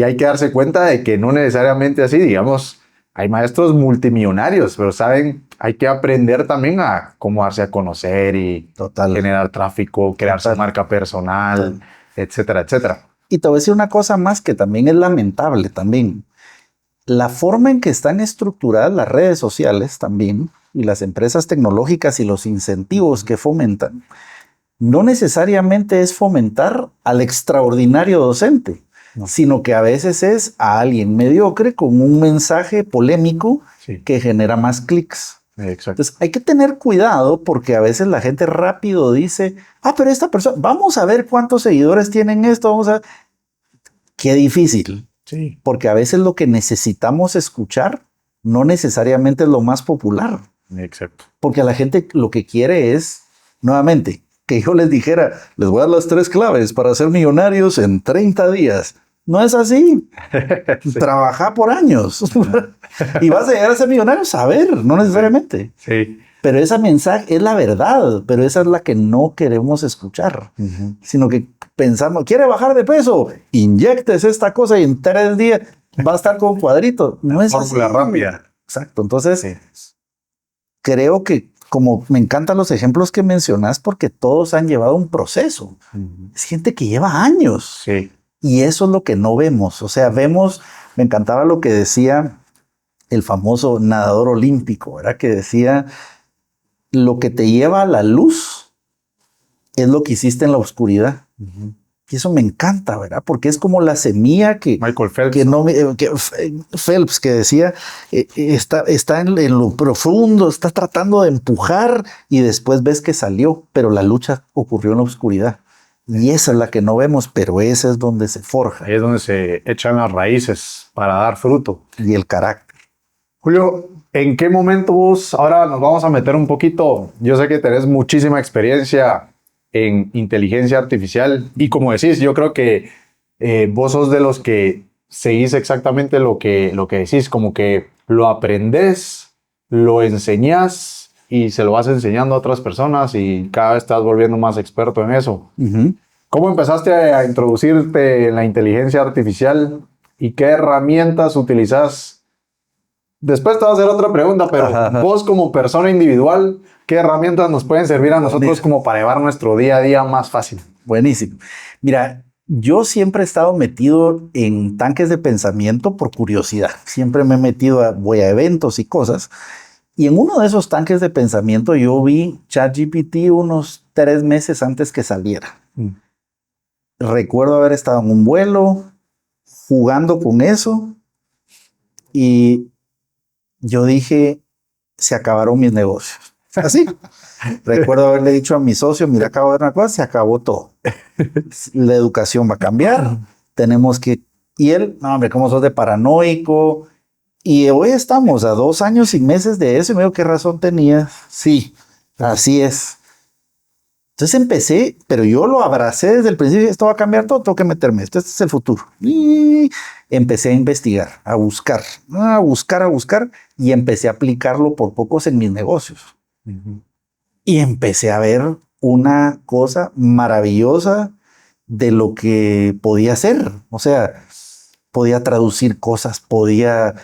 hay que darse cuenta de que no necesariamente así, digamos, hay maestros multimillonarios, pero saben, hay que aprender también a cómo darse a conocer y generar tráfico, crear su marca personal, etcétera, etcétera. Y te voy a decir una cosa más que también es lamentable también. La forma en que están estructuradas las redes sociales también, y las empresas tecnológicas y los incentivos que fomentan, no necesariamente es fomentar al extraordinario docente, sino que a veces es a alguien mediocre con un mensaje polémico que genera más clics. Exacto. Entonces hay que tener cuidado porque a veces la gente rápido dice, pero esta persona, vamos a ver cuántos seguidores tienen esto, vamos a ver. Qué difícil. Sí. Porque a veces lo que necesitamos escuchar no necesariamente es lo más popular. Exacto. Porque a la gente lo que quiere es, nuevamente, que yo les dijera, les voy a dar las 3 claves para ser millonarios en 30 días. No es así. Sí. Trabaja por años. Y vas a llegar a ser millonario, saber, no necesariamente. Sí. Pero ese mensaje es la verdad, pero esa es la que no queremos escuchar. Sino que pensamos, ¿quiere bajar de peso? Inyectes esta cosa y en 3 días va a estar con cuadritos. No es fórmula así. Rápida. Exacto. Entonces, creo que como me encantan los ejemplos que mencionas porque todos han llevado un proceso. Es gente que lleva años. Sí. Y eso es lo que no vemos. O sea, vemos, me encantaba lo que decía el famoso nadador olímpico, ¿verdad? Que decía, lo que te lleva a la luz es lo que hiciste en la oscuridad. Y eso me encanta, ¿verdad? Porque es como la semilla que... Michael Phelps. Phelps, que decía, está en lo profundo, está tratando de empujar y después ves que salió, pero la lucha ocurrió en la oscuridad. Y esa es la que no vemos, pero esa es donde se forja. Ahí es donde se echan las raíces para dar fruto. Y el carácter. Julio, ¿en qué momento vos, ahora nos vamos a meter un poquito, yo sé que tenés muchísima experiencia en inteligencia artificial y como decís, yo creo que vos sos de los que seguís exactamente lo que decís, como que lo aprendés, lo enseñás y se lo vas enseñando a otras personas y cada vez estás volviendo más experto en eso. ¿Cómo empezaste a introducirte en la inteligencia artificial y qué herramientas utilizas? Después te voy a hacer otra pregunta, pero vos como persona individual, ¿qué herramientas nos pueden servir a nosotros como para llevar nuestro día a día más fácil? Buenísimo. Mira, yo siempre he estado metido en tanques de pensamiento por curiosidad. Siempre me he metido, voy a eventos y cosas. Y en uno de esos tanques de pensamiento yo vi ChatGPT unos 3 meses antes que saliera. Recuerdo haber estado en un vuelo jugando con eso y yo dije, se acabaron mis negocios. Así. Recuerdo haberle dicho a mi socio, mira, acabo de ver una cosa, se acabó todo. La educación va a cambiar, tenemos que... Y él, no hombre, ¿cómo sos de paranoico? Y hoy estamos a 2 años y meses de eso y me dijo, ¿qué razón tenía? Sí, así es. Entonces empecé, pero yo lo abracé desde el principio, esto va a cambiar todo, tengo que meterme, este es el futuro. Y empecé a investigar, a buscar y empecé a aplicarlo por pocos en mis negocios. Y empecé a ver una cosa maravillosa de lo que podía hacer. O sea, podía traducir cosas, podía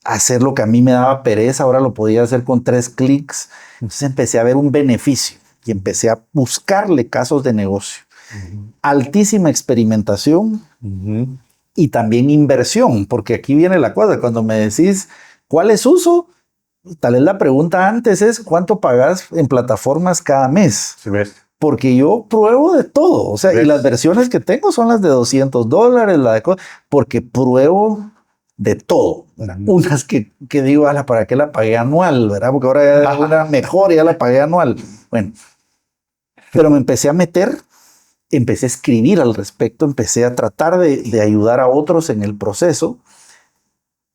hacer lo que a mí me daba pereza, ahora lo podía hacer con 3 clics. Entonces empecé a ver un beneficio y empecé a buscarle casos de negocio. Altísima experimentación y también inversión, porque aquí viene la cosa. Cuando me decís cuál es uso, tal vez la pregunta antes es ¿cuánto pagas en plataformas cada mes? Sí, ves. Porque yo pruebo de todo. O sea, y las versiones que tengo son las de $200, la de porque pruebo de todo. Unas que digo, ¿para qué la pagué anual? ¿Verdad? Porque ahora ya una mejor, ya la pagué anual. Bueno, pero me empecé a meter, empecé a escribir al respecto, empecé a tratar de ayudar a otros en el proceso.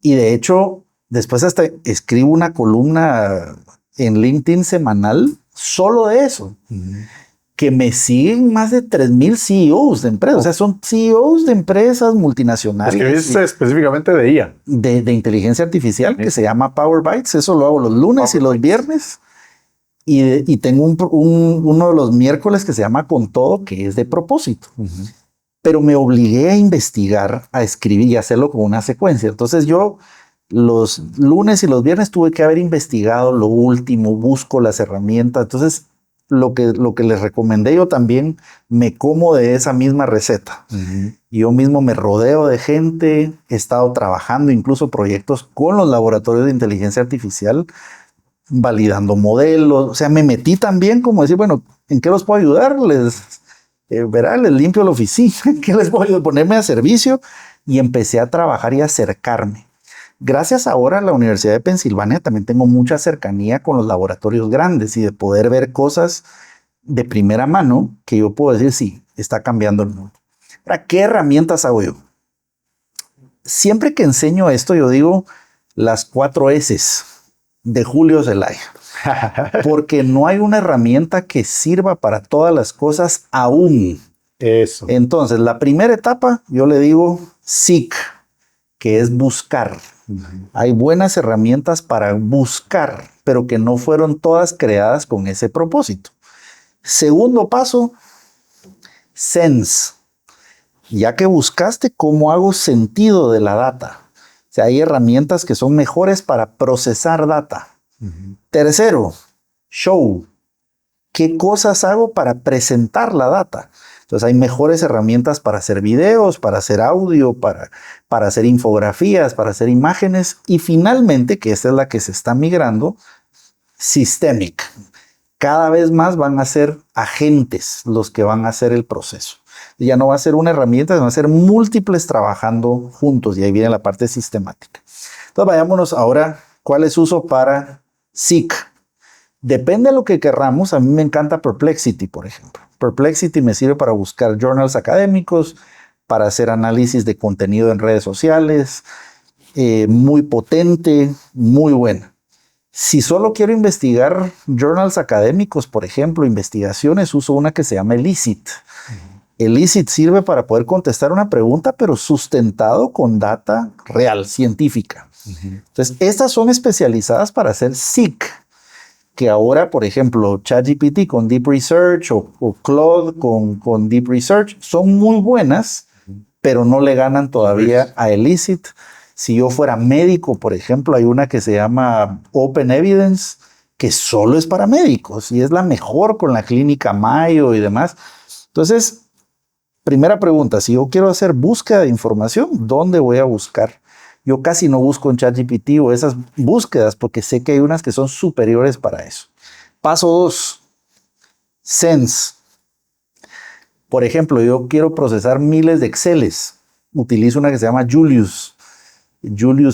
Y de hecho, después hasta escribo una columna en LinkedIn semanal solo de eso. Que me siguen más de 3,000 CEOs de empresas. O sea, son CEOs de empresas multinacionales. Escribiste específicamente de IA. De inteligencia artificial, que se llama Power Bytes. Eso lo hago los lunes y los viernes. Y tengo uno de los miércoles que se llama Con Todo, que es de propósito. Pero me obligué a investigar, a escribir y hacerlo con una secuencia. Entonces yo los lunes y los viernes tuve que haber investigado lo último, busco las herramientas. Entonces lo que les recomendé yo también me como de esa misma receta. Yo mismo me rodeo de gente, he estado trabajando incluso proyectos con los laboratorios de inteligencia artificial, validando modelos. O sea, me metí también como decir, bueno, ¿en qué los puedo ayudar? Les limpio la oficina, ¿qué les puedo ayudar? Ponerme a servicio y empecé a trabajar y a acercarme. Gracias ahora a la Universidad de Pensilvania también tengo mucha cercanía con los laboratorios grandes y de poder ver cosas de primera mano que yo puedo decir, sí, está cambiando el mundo. Ahora, ¿qué herramientas hago yo? siempre que enseño esto, yo digo las 4 S's de Julio Zelaya. Porque no hay una herramienta que sirva para todas las cosas aún. Eso. Entonces, la primera etapa, yo le digo seek, que es buscar. Hay buenas herramientas para buscar, pero que no fueron todas creadas con ese propósito. Segundo paso, sense. Ya que buscaste, ¿cómo hago sentido de la data? O sea, hay herramientas que son mejores para procesar data. Tercero, show. ¿Qué cosas hago para presentar la data? Entonces hay mejores herramientas para hacer videos, para hacer audio, para hacer infografías, para hacer imágenes. Y finalmente, que esta es la que se está migrando, systemic. Cada vez más van a ser agentes los que van a hacer el proceso. Ya no va a ser una herramienta, van a ser múltiples trabajando juntos. Y ahí viene la parte sistemática. Entonces vayámonos ahora, ¿cuál es uso para seek? Depende de lo que querramos. A mí me encanta Perplexity, por ejemplo. Perplexity me sirve para buscar journals académicos, para hacer análisis de contenido en redes sociales. Muy potente, muy buena. Si solo quiero investigar journals académicos, por ejemplo, investigaciones, uso una que se llama Elicit. Elicit sirve para poder contestar una pregunta, pero sustentado con data real, científica. Entonces, estas son especializadas para hacer seek, que ahora, por ejemplo, ChatGPT con Deep Research o Claude con Deep Research son muy buenas, pero no le ganan todavía a Elicit. Si yo fuera médico, por ejemplo, hay una que se llama Open Evidence, que solo es para médicos y es la mejor con la clínica Mayo y demás. Entonces, primera pregunta, si yo quiero hacer búsqueda de información, ¿dónde voy a buscar? Yo casi no busco en ChatGPT o esas búsquedas porque sé que hay unas que son superiores para eso. Paso 2, Sense. Por ejemplo, yo quiero procesar miles de Exceles. Utilizo una que se llama Julius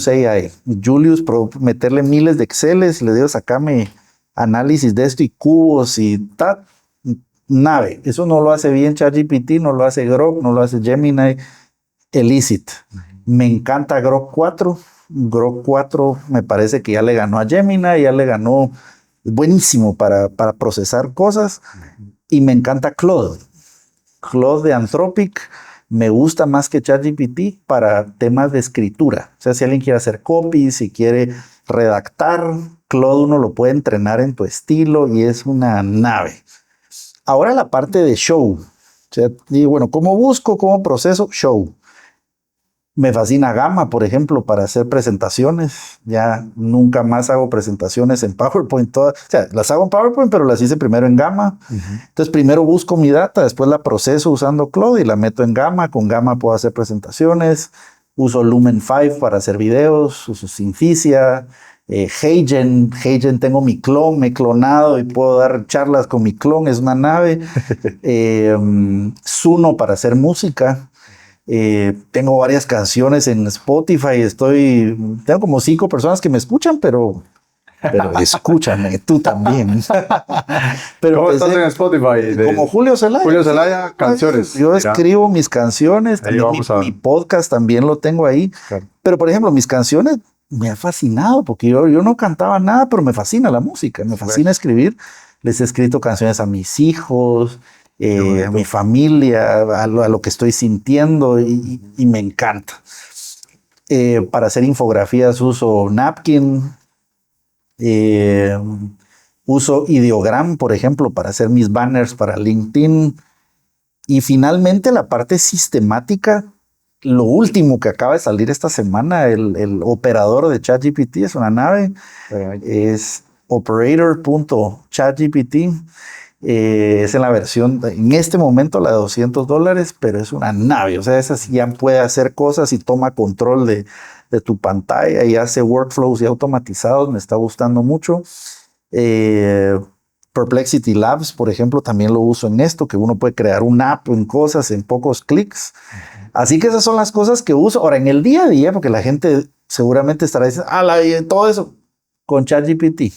AI. Julius, meterle miles de Exceles, le digo, sacame análisis de esto y cubos y tal. Nave. Eso no lo hace bien ChatGPT, no lo hace Grok, no lo hace Gemini. Elicit. Me encanta Grok 4. Grok 4 me parece que ya le ganó a Gemini, ya le ganó. Es buenísimo para procesar cosas. Y me encanta Claude. Claude de Anthropic me gusta más que ChatGPT para temas de escritura. O sea, si alguien quiere hacer copy, si quiere redactar, Claude uno lo puede entrenar en tu estilo y es una nave. Ahora la parte de show. O sea, y bueno, ¿cómo busco? ¿Cómo proceso? Show. Me fascina Gamma, por ejemplo, para hacer presentaciones. Ya nunca más hago presentaciones en PowerPoint. Todas, o sea, las hago en PowerPoint, pero las hice primero en Gamma. Entonces, primero busco mi data, después la proceso usando Claude y la meto en Gamma. Con Gamma puedo hacer presentaciones. Uso Lumen 5 para hacer videos. Uso Synthesia. Heigen tengo mi clon, me he clonado y puedo dar charlas con mi clon, es una nave. Suno para hacer música. Tengo varias canciones en Spotify, tengo como 5 personas que me escuchan, pero escúchame, tú también. Pero ¿cómo estás en Spotify? Como Julio Zelaya. Julio Zelaya, canciones. Yo escribo mis canciones, también mi podcast también lo tengo ahí. Claro. Pero por ejemplo, mis canciones me ha fascinado porque yo no cantaba nada, pero me fascina la música, me fascina escribir. Les he escrito canciones a mis hijos, a mi familia, a lo que estoy sintiendo y me encanta. Para hacer infografías uso Napkin, uso Ideogram, por ejemplo, para hacer mis banners para LinkedIn. Y finalmente la parte sistemática, lo último que acaba de salir esta semana, el operador de ChatGPT, es una nave, es operator.chatgpt. Es en la versión, en este momento la de $200, pero es una nave. O sea, esa sí ya puede hacer cosas y toma control de tu pantalla y hace workflows ya automatizados. Me está gustando mucho. Perplexity Labs, por ejemplo, también lo uso en esto, que uno puede crear una app en cosas en pocos clics. Así que esas son las cosas que uso. Ahora, en el día a día, porque la gente seguramente estará diciendo, todo eso con ChatGPT.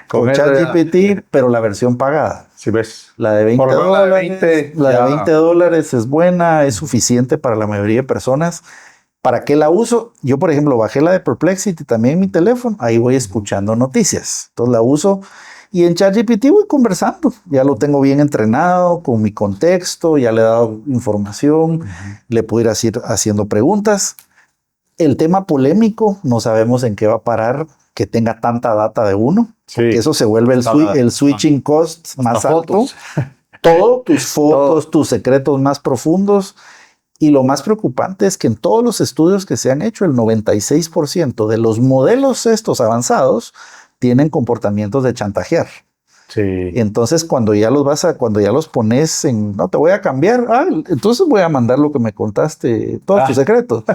Con ChatGPT, pero la versión pagada. Si ves. La de $20. La de $20 es buena, es suficiente para la mayoría de personas. ¿Para qué la uso? Yo, por ejemplo, bajé la de Perplexity también en mi teléfono. Ahí voy escuchando noticias. Entonces la uso y en ChatGPT voy conversando. Ya lo tengo bien entrenado con mi contexto, ya le he dado información, le puedo ir haciendo preguntas. El tema polémico, no sabemos en qué va a parar que tenga tanta data de uno. Sí. Eso se vuelve el switching cost más alto. Todo, tus fotos, tus secretos más profundos. Y lo más preocupante es que en todos los estudios que se han hecho, el 96% de los modelos estos avanzados tienen comportamientos de chantajear. Sí. Entonces, cuando ya los pones en, no, te voy a cambiar, entonces voy a mandar lo que me contaste, todos tus secretos.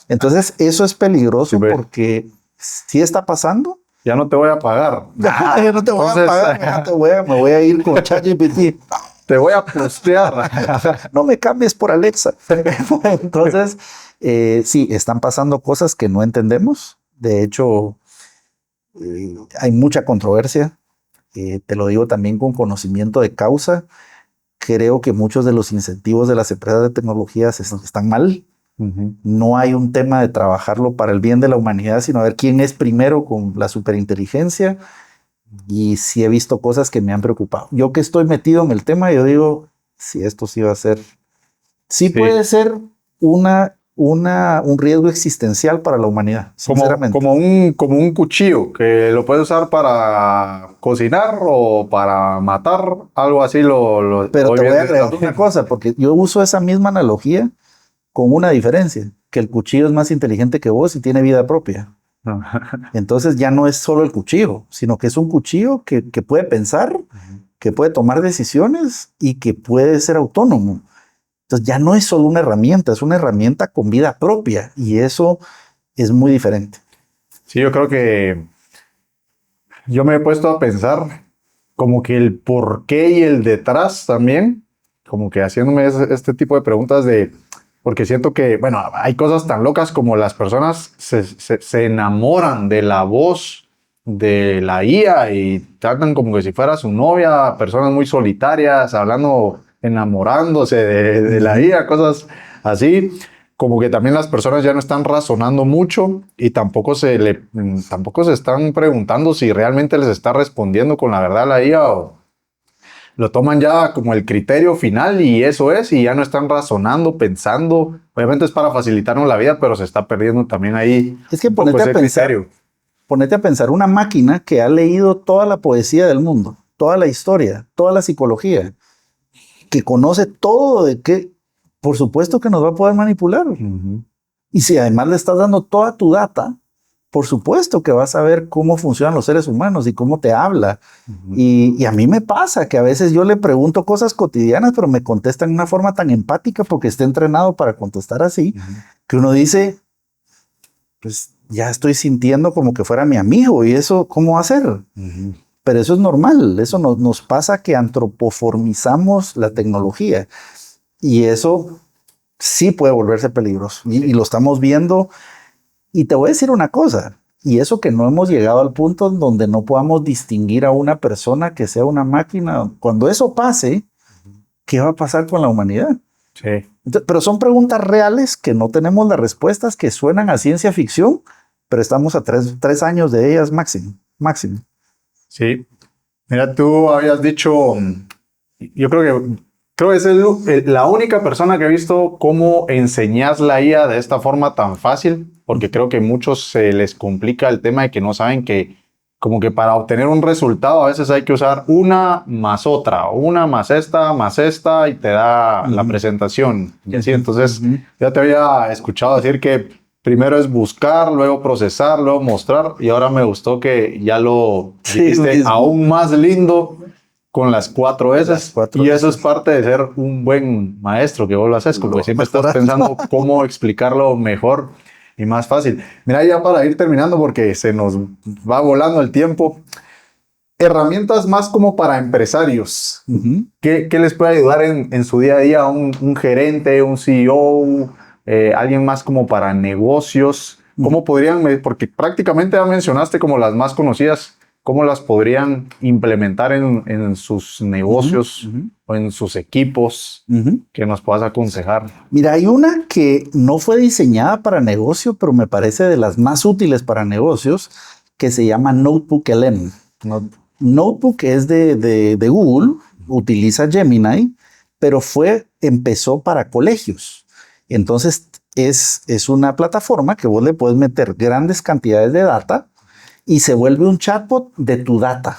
Entonces, eso es peligroso porque sí está pasando. Ya no te voy a pagar. Ya no te voy a pagar, me voy a ir con ChatGPT. Te voy a postear. No me cambies por Alexa. Entonces, sí, están pasando cosas que no entendemos. De hecho, hay mucha controversia. Te lo digo también con conocimiento de causa. Creo que muchos de los incentivos de las empresas de tecnología están mal. No hay un tema de trabajarlo para el bien de la humanidad, sino a ver quién es primero con la superinteligencia. Y sí he visto cosas que me han preocupado. Yo que estoy metido en el tema, yo digo, si esto sí va a ser, sí puede ser un riesgo existencial para la humanidad, sinceramente. Como un cuchillo que lo puedes usar para cocinar o para matar, algo así. Pero te voy a agregar una cosa, porque yo uso esa misma analogía con una diferencia, que el cuchillo es más inteligente que vos y tiene vida propia. Entonces ya no es solo el cuchillo, sino que es un cuchillo que puede pensar, que puede tomar decisiones y que puede ser autónomo. Entonces ya no es solo una herramienta, es una herramienta con vida propia y eso es muy diferente. Sí, yo creo que yo me he puesto a pensar como que el por qué y el detrás también, como que haciéndome este tipo de preguntas porque siento que, bueno, hay cosas tan locas como las personas se enamoran de la voz de la IA y tratan como que si fuera su novia, personas muy solitarias, enamorándose de la IA, cosas así. Como que también las personas ya no están razonando mucho y tampoco se están preguntando si realmente les está respondiendo con la verdad la IA o lo toman ya como el criterio final y eso es, y ya no están razonando, pensando. Obviamente es para facilitarnos la vida, pero se está perdiendo también ahí. Es que ponete a pensar una máquina que ha leído toda la poesía del mundo, toda la historia, toda la psicología, que conoce todo de qué, por supuesto que nos va a poder manipular. Y si además le estás dando toda tu data, por supuesto que vas a ver cómo funcionan los seres humanos y cómo te habla. Y a mí me pasa que a veces yo le pregunto cosas cotidianas, pero me contesta en una forma tan empática porque está entrenado para contestar así, que uno dice, pues ya estoy sintiendo como que fuera mi amigo y eso, ¿cómo va a ser? Pero eso es normal, eso nos pasa que antropoformizamos la tecnología y eso sí puede volverse peligroso y lo estamos viendo. Y te voy a decir una cosa, y eso que no hemos llegado al punto en donde no podamos distinguir a una persona que sea una máquina. Cuando eso pase, ¿qué va a pasar con la humanidad? Sí. Entonces, pero son preguntas reales que no tenemos las respuestas, que suenan a ciencia ficción, pero estamos a 3 años de ellas máximo. Sí. Mira, tú habías dicho, yo creo que es la única persona que he visto cómo enseñas la IA de esta forma tan fácil, porque creo que a muchos se les complica el tema de que no saben que como que para obtener un resultado a veces hay que usar una más otra, una más esta y te da la presentación. Y así, entonces ya te había escuchado decir que primero es buscar, luego procesar, luego mostrar, y ahora me gustó que ya lo dijiste aún más lindo con las 4 S. Y eso es parte de ser un buen maestro, que vos lo haces, como que siempre estás pensando cómo explicarlo mejor y más fácil. Mira, ya para ir terminando, porque se nos va volando el tiempo, herramientas más como para empresarios. ¿Qué les puede ayudar en su día a día un gerente, un CEO, alguien más como para negocios? ¿Cómo podrían, porque prácticamente ya mencionaste como las más conocidas, cómo las podrían implementar en sus negocios o en sus equipos que nos puedas aconsejar. Mira, hay una que no fue diseñada para negocio, pero me parece de las más útiles para negocios, que se llama Notebook LM. Notebook es de Google, utiliza Gemini, pero empezó para colegios. Entonces es una plataforma que vos le puedes meter grandes cantidades de data y se vuelve un chatbot de tu data.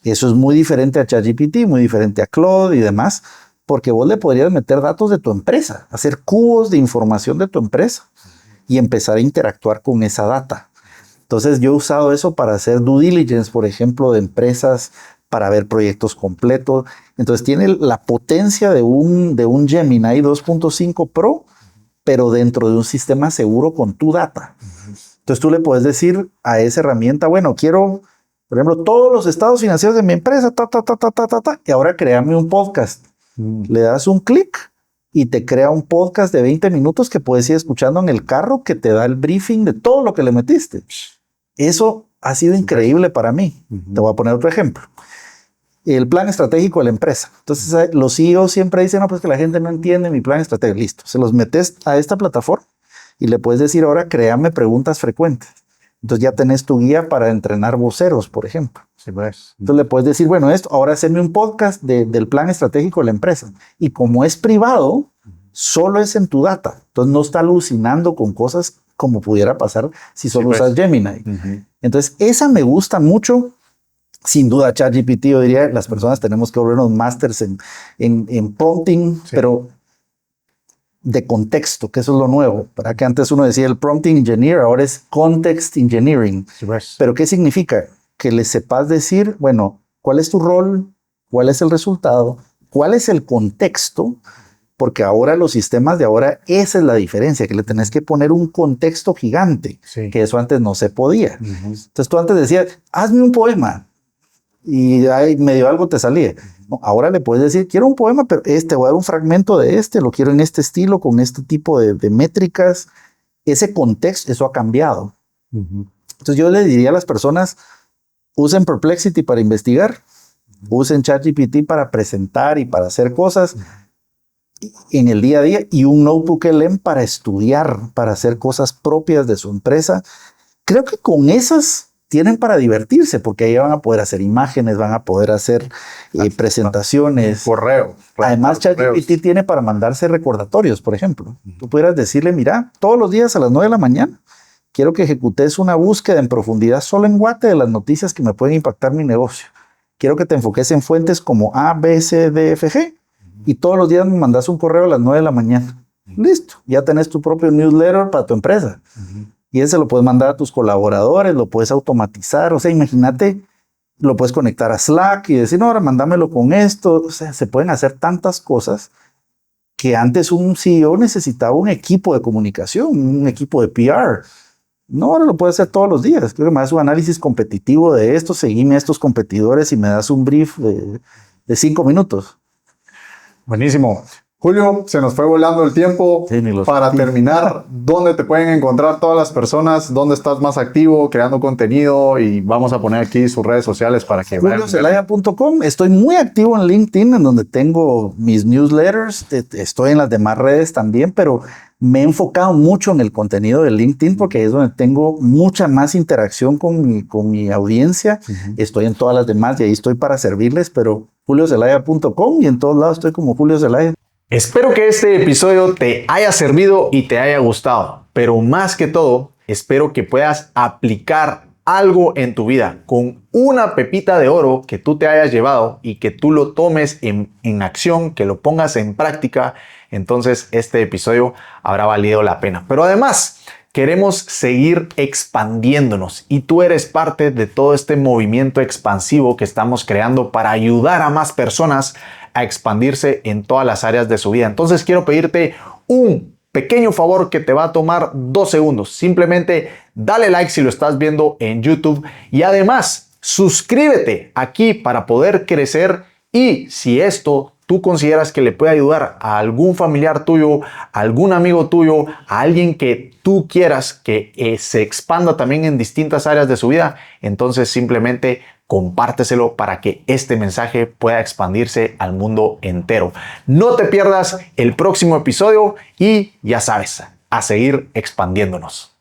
Eso es muy diferente a ChatGPT, muy diferente a Claude y demás, porque vos le podrías meter datos de tu empresa, hacer cubos de información de tu empresa y empezar a interactuar con esa data. Entonces yo he usado eso para hacer due diligence, por ejemplo, de empresas, para ver proyectos completos. Entonces tiene la potencia de un Gemini 2.5 Pro, pero dentro de un sistema seguro con tu data. Entonces tú le puedes decir a esa herramienta, bueno, quiero, por ejemplo, todos los estados financieros de mi empresa, y ahora créame un podcast. Le das un clic y te crea un podcast de 20 minutos que puedes ir escuchando en el carro, que te da el briefing de todo lo que le metiste. Eso ha sido increíble para mí. Te voy a poner otro ejemplo. El plan estratégico de la empresa. Entonces los CEOs siempre dicen, no, pues que la gente no entiende mi plan estratégico. Listo. Se los metes a esta plataforma y le puedes decir ahora, créame preguntas frecuentes. Entonces ya tenés tu guía para entrenar voceros, por ejemplo. Sí, pues. Entonces le puedes decir, bueno, ahora haceme un podcast del plan estratégico de la empresa. Y como es privado, solo es en tu data. Entonces no está alucinando con cosas como pudiera pasar si solo usas Gemini. Entonces esa me gusta mucho. Sin duda, ChatGPT, yo diría, las personas tenemos que volvernos masters en prompting, pero de contexto, que eso es lo nuevo. Para que antes uno decía el prompting engineer, ahora es context engineering. Sí, pues. Pero ¿qué significa? Que le sepas decir, bueno, ¿cuál es tu rol? ¿Cuál es el resultado? ¿Cuál es el contexto? Porque ahora los sistemas de ahora, esa es la diferencia, que le tenés que poner un contexto gigante, que eso antes no se podía. Entonces tú antes decías, hazme un poema. Y ahí medio algo te salía. No, ahora le puedes decir, quiero un poema, pero voy a dar un fragmento de lo quiero en este estilo, con este tipo de métricas. Ese contexto, eso ha cambiado. Entonces yo le diría a las personas, usen Perplexity para investigar, usen ChatGPT para presentar y para hacer cosas en el día a día, y un Notebook LM para estudiar, para hacer cosas propias de su empresa. Creo que con esas tienen para divertirse, porque ahí van a poder hacer imágenes, van a poder hacer presentaciones. Correo. Además, ChatGPT tiene para mandarse recordatorios, por ejemplo. Tú pudieras decirle, mira, todos los días a las 9 de la mañana, quiero que ejecutes una búsqueda en profundidad solo en Guate de las noticias que me pueden impactar mi negocio. Quiero que te enfoques en fuentes como A, B, C, D, F, G. Y todos los días me mandas un correo a las 9 de la mañana. Listo, ya tenés tu propio newsletter para tu empresa. Y ese lo puedes mandar a tus colaboradores, lo puedes automatizar. O sea, imagínate, lo puedes conectar a Slack y decir, no, ahora mándamelo con esto. O sea, se pueden hacer tantas cosas que antes un CEO necesitaba un equipo de comunicación, un equipo de PR. No, ahora lo puedes hacer todos los días. Creo que me das un análisis competitivo de esto, seguime a estos competidores y me das un brief de 5 minutos. Buenísimo. Julio, se nos fue volando el tiempo. Sí, para terminar, ¿dónde te pueden encontrar todas las personas? ¿Dónde estás más activo creando contenido? Y vamos a poner aquí sus redes sociales para que vayan. juliozelaya.com. Estoy muy activo en LinkedIn, en donde tengo mis newsletters. Estoy en las demás redes también, pero me he enfocado mucho en el contenido de LinkedIn porque es donde tengo mucha más interacción con mi audiencia. Estoy en todas las demás y ahí estoy para servirles, pero juliozelaya.com, y en todos lados estoy como Julio Zelaya. Espero que este episodio te haya servido y te haya gustado, pero más que todo, espero que puedas aplicar algo en tu vida con una pepita de oro que tú te hayas llevado y que tú lo tomes en acción, que lo pongas en práctica. Entonces este episodio habrá valido la pena. Pero además, queremos seguir expandiéndonos y tú eres parte de todo este movimiento expansivo que estamos creando para ayudar a más personas a expandirse en todas las áreas de su vida. Entonces quiero pedirte un pequeño favor que te va a tomar 2 segundos. Simplemente dale like si lo estás viendo en YouTube y además suscríbete aquí para poder crecer, y si esto tú consideras que le puede ayudar a algún familiar tuyo, a algún amigo tuyo, a alguien que tú quieras que se expanda también en distintas áreas de su vida, entonces simplemente compárteselo para que este mensaje pueda expandirse al mundo entero. No te pierdas el próximo episodio y ya sabes, a seguir expandiéndonos.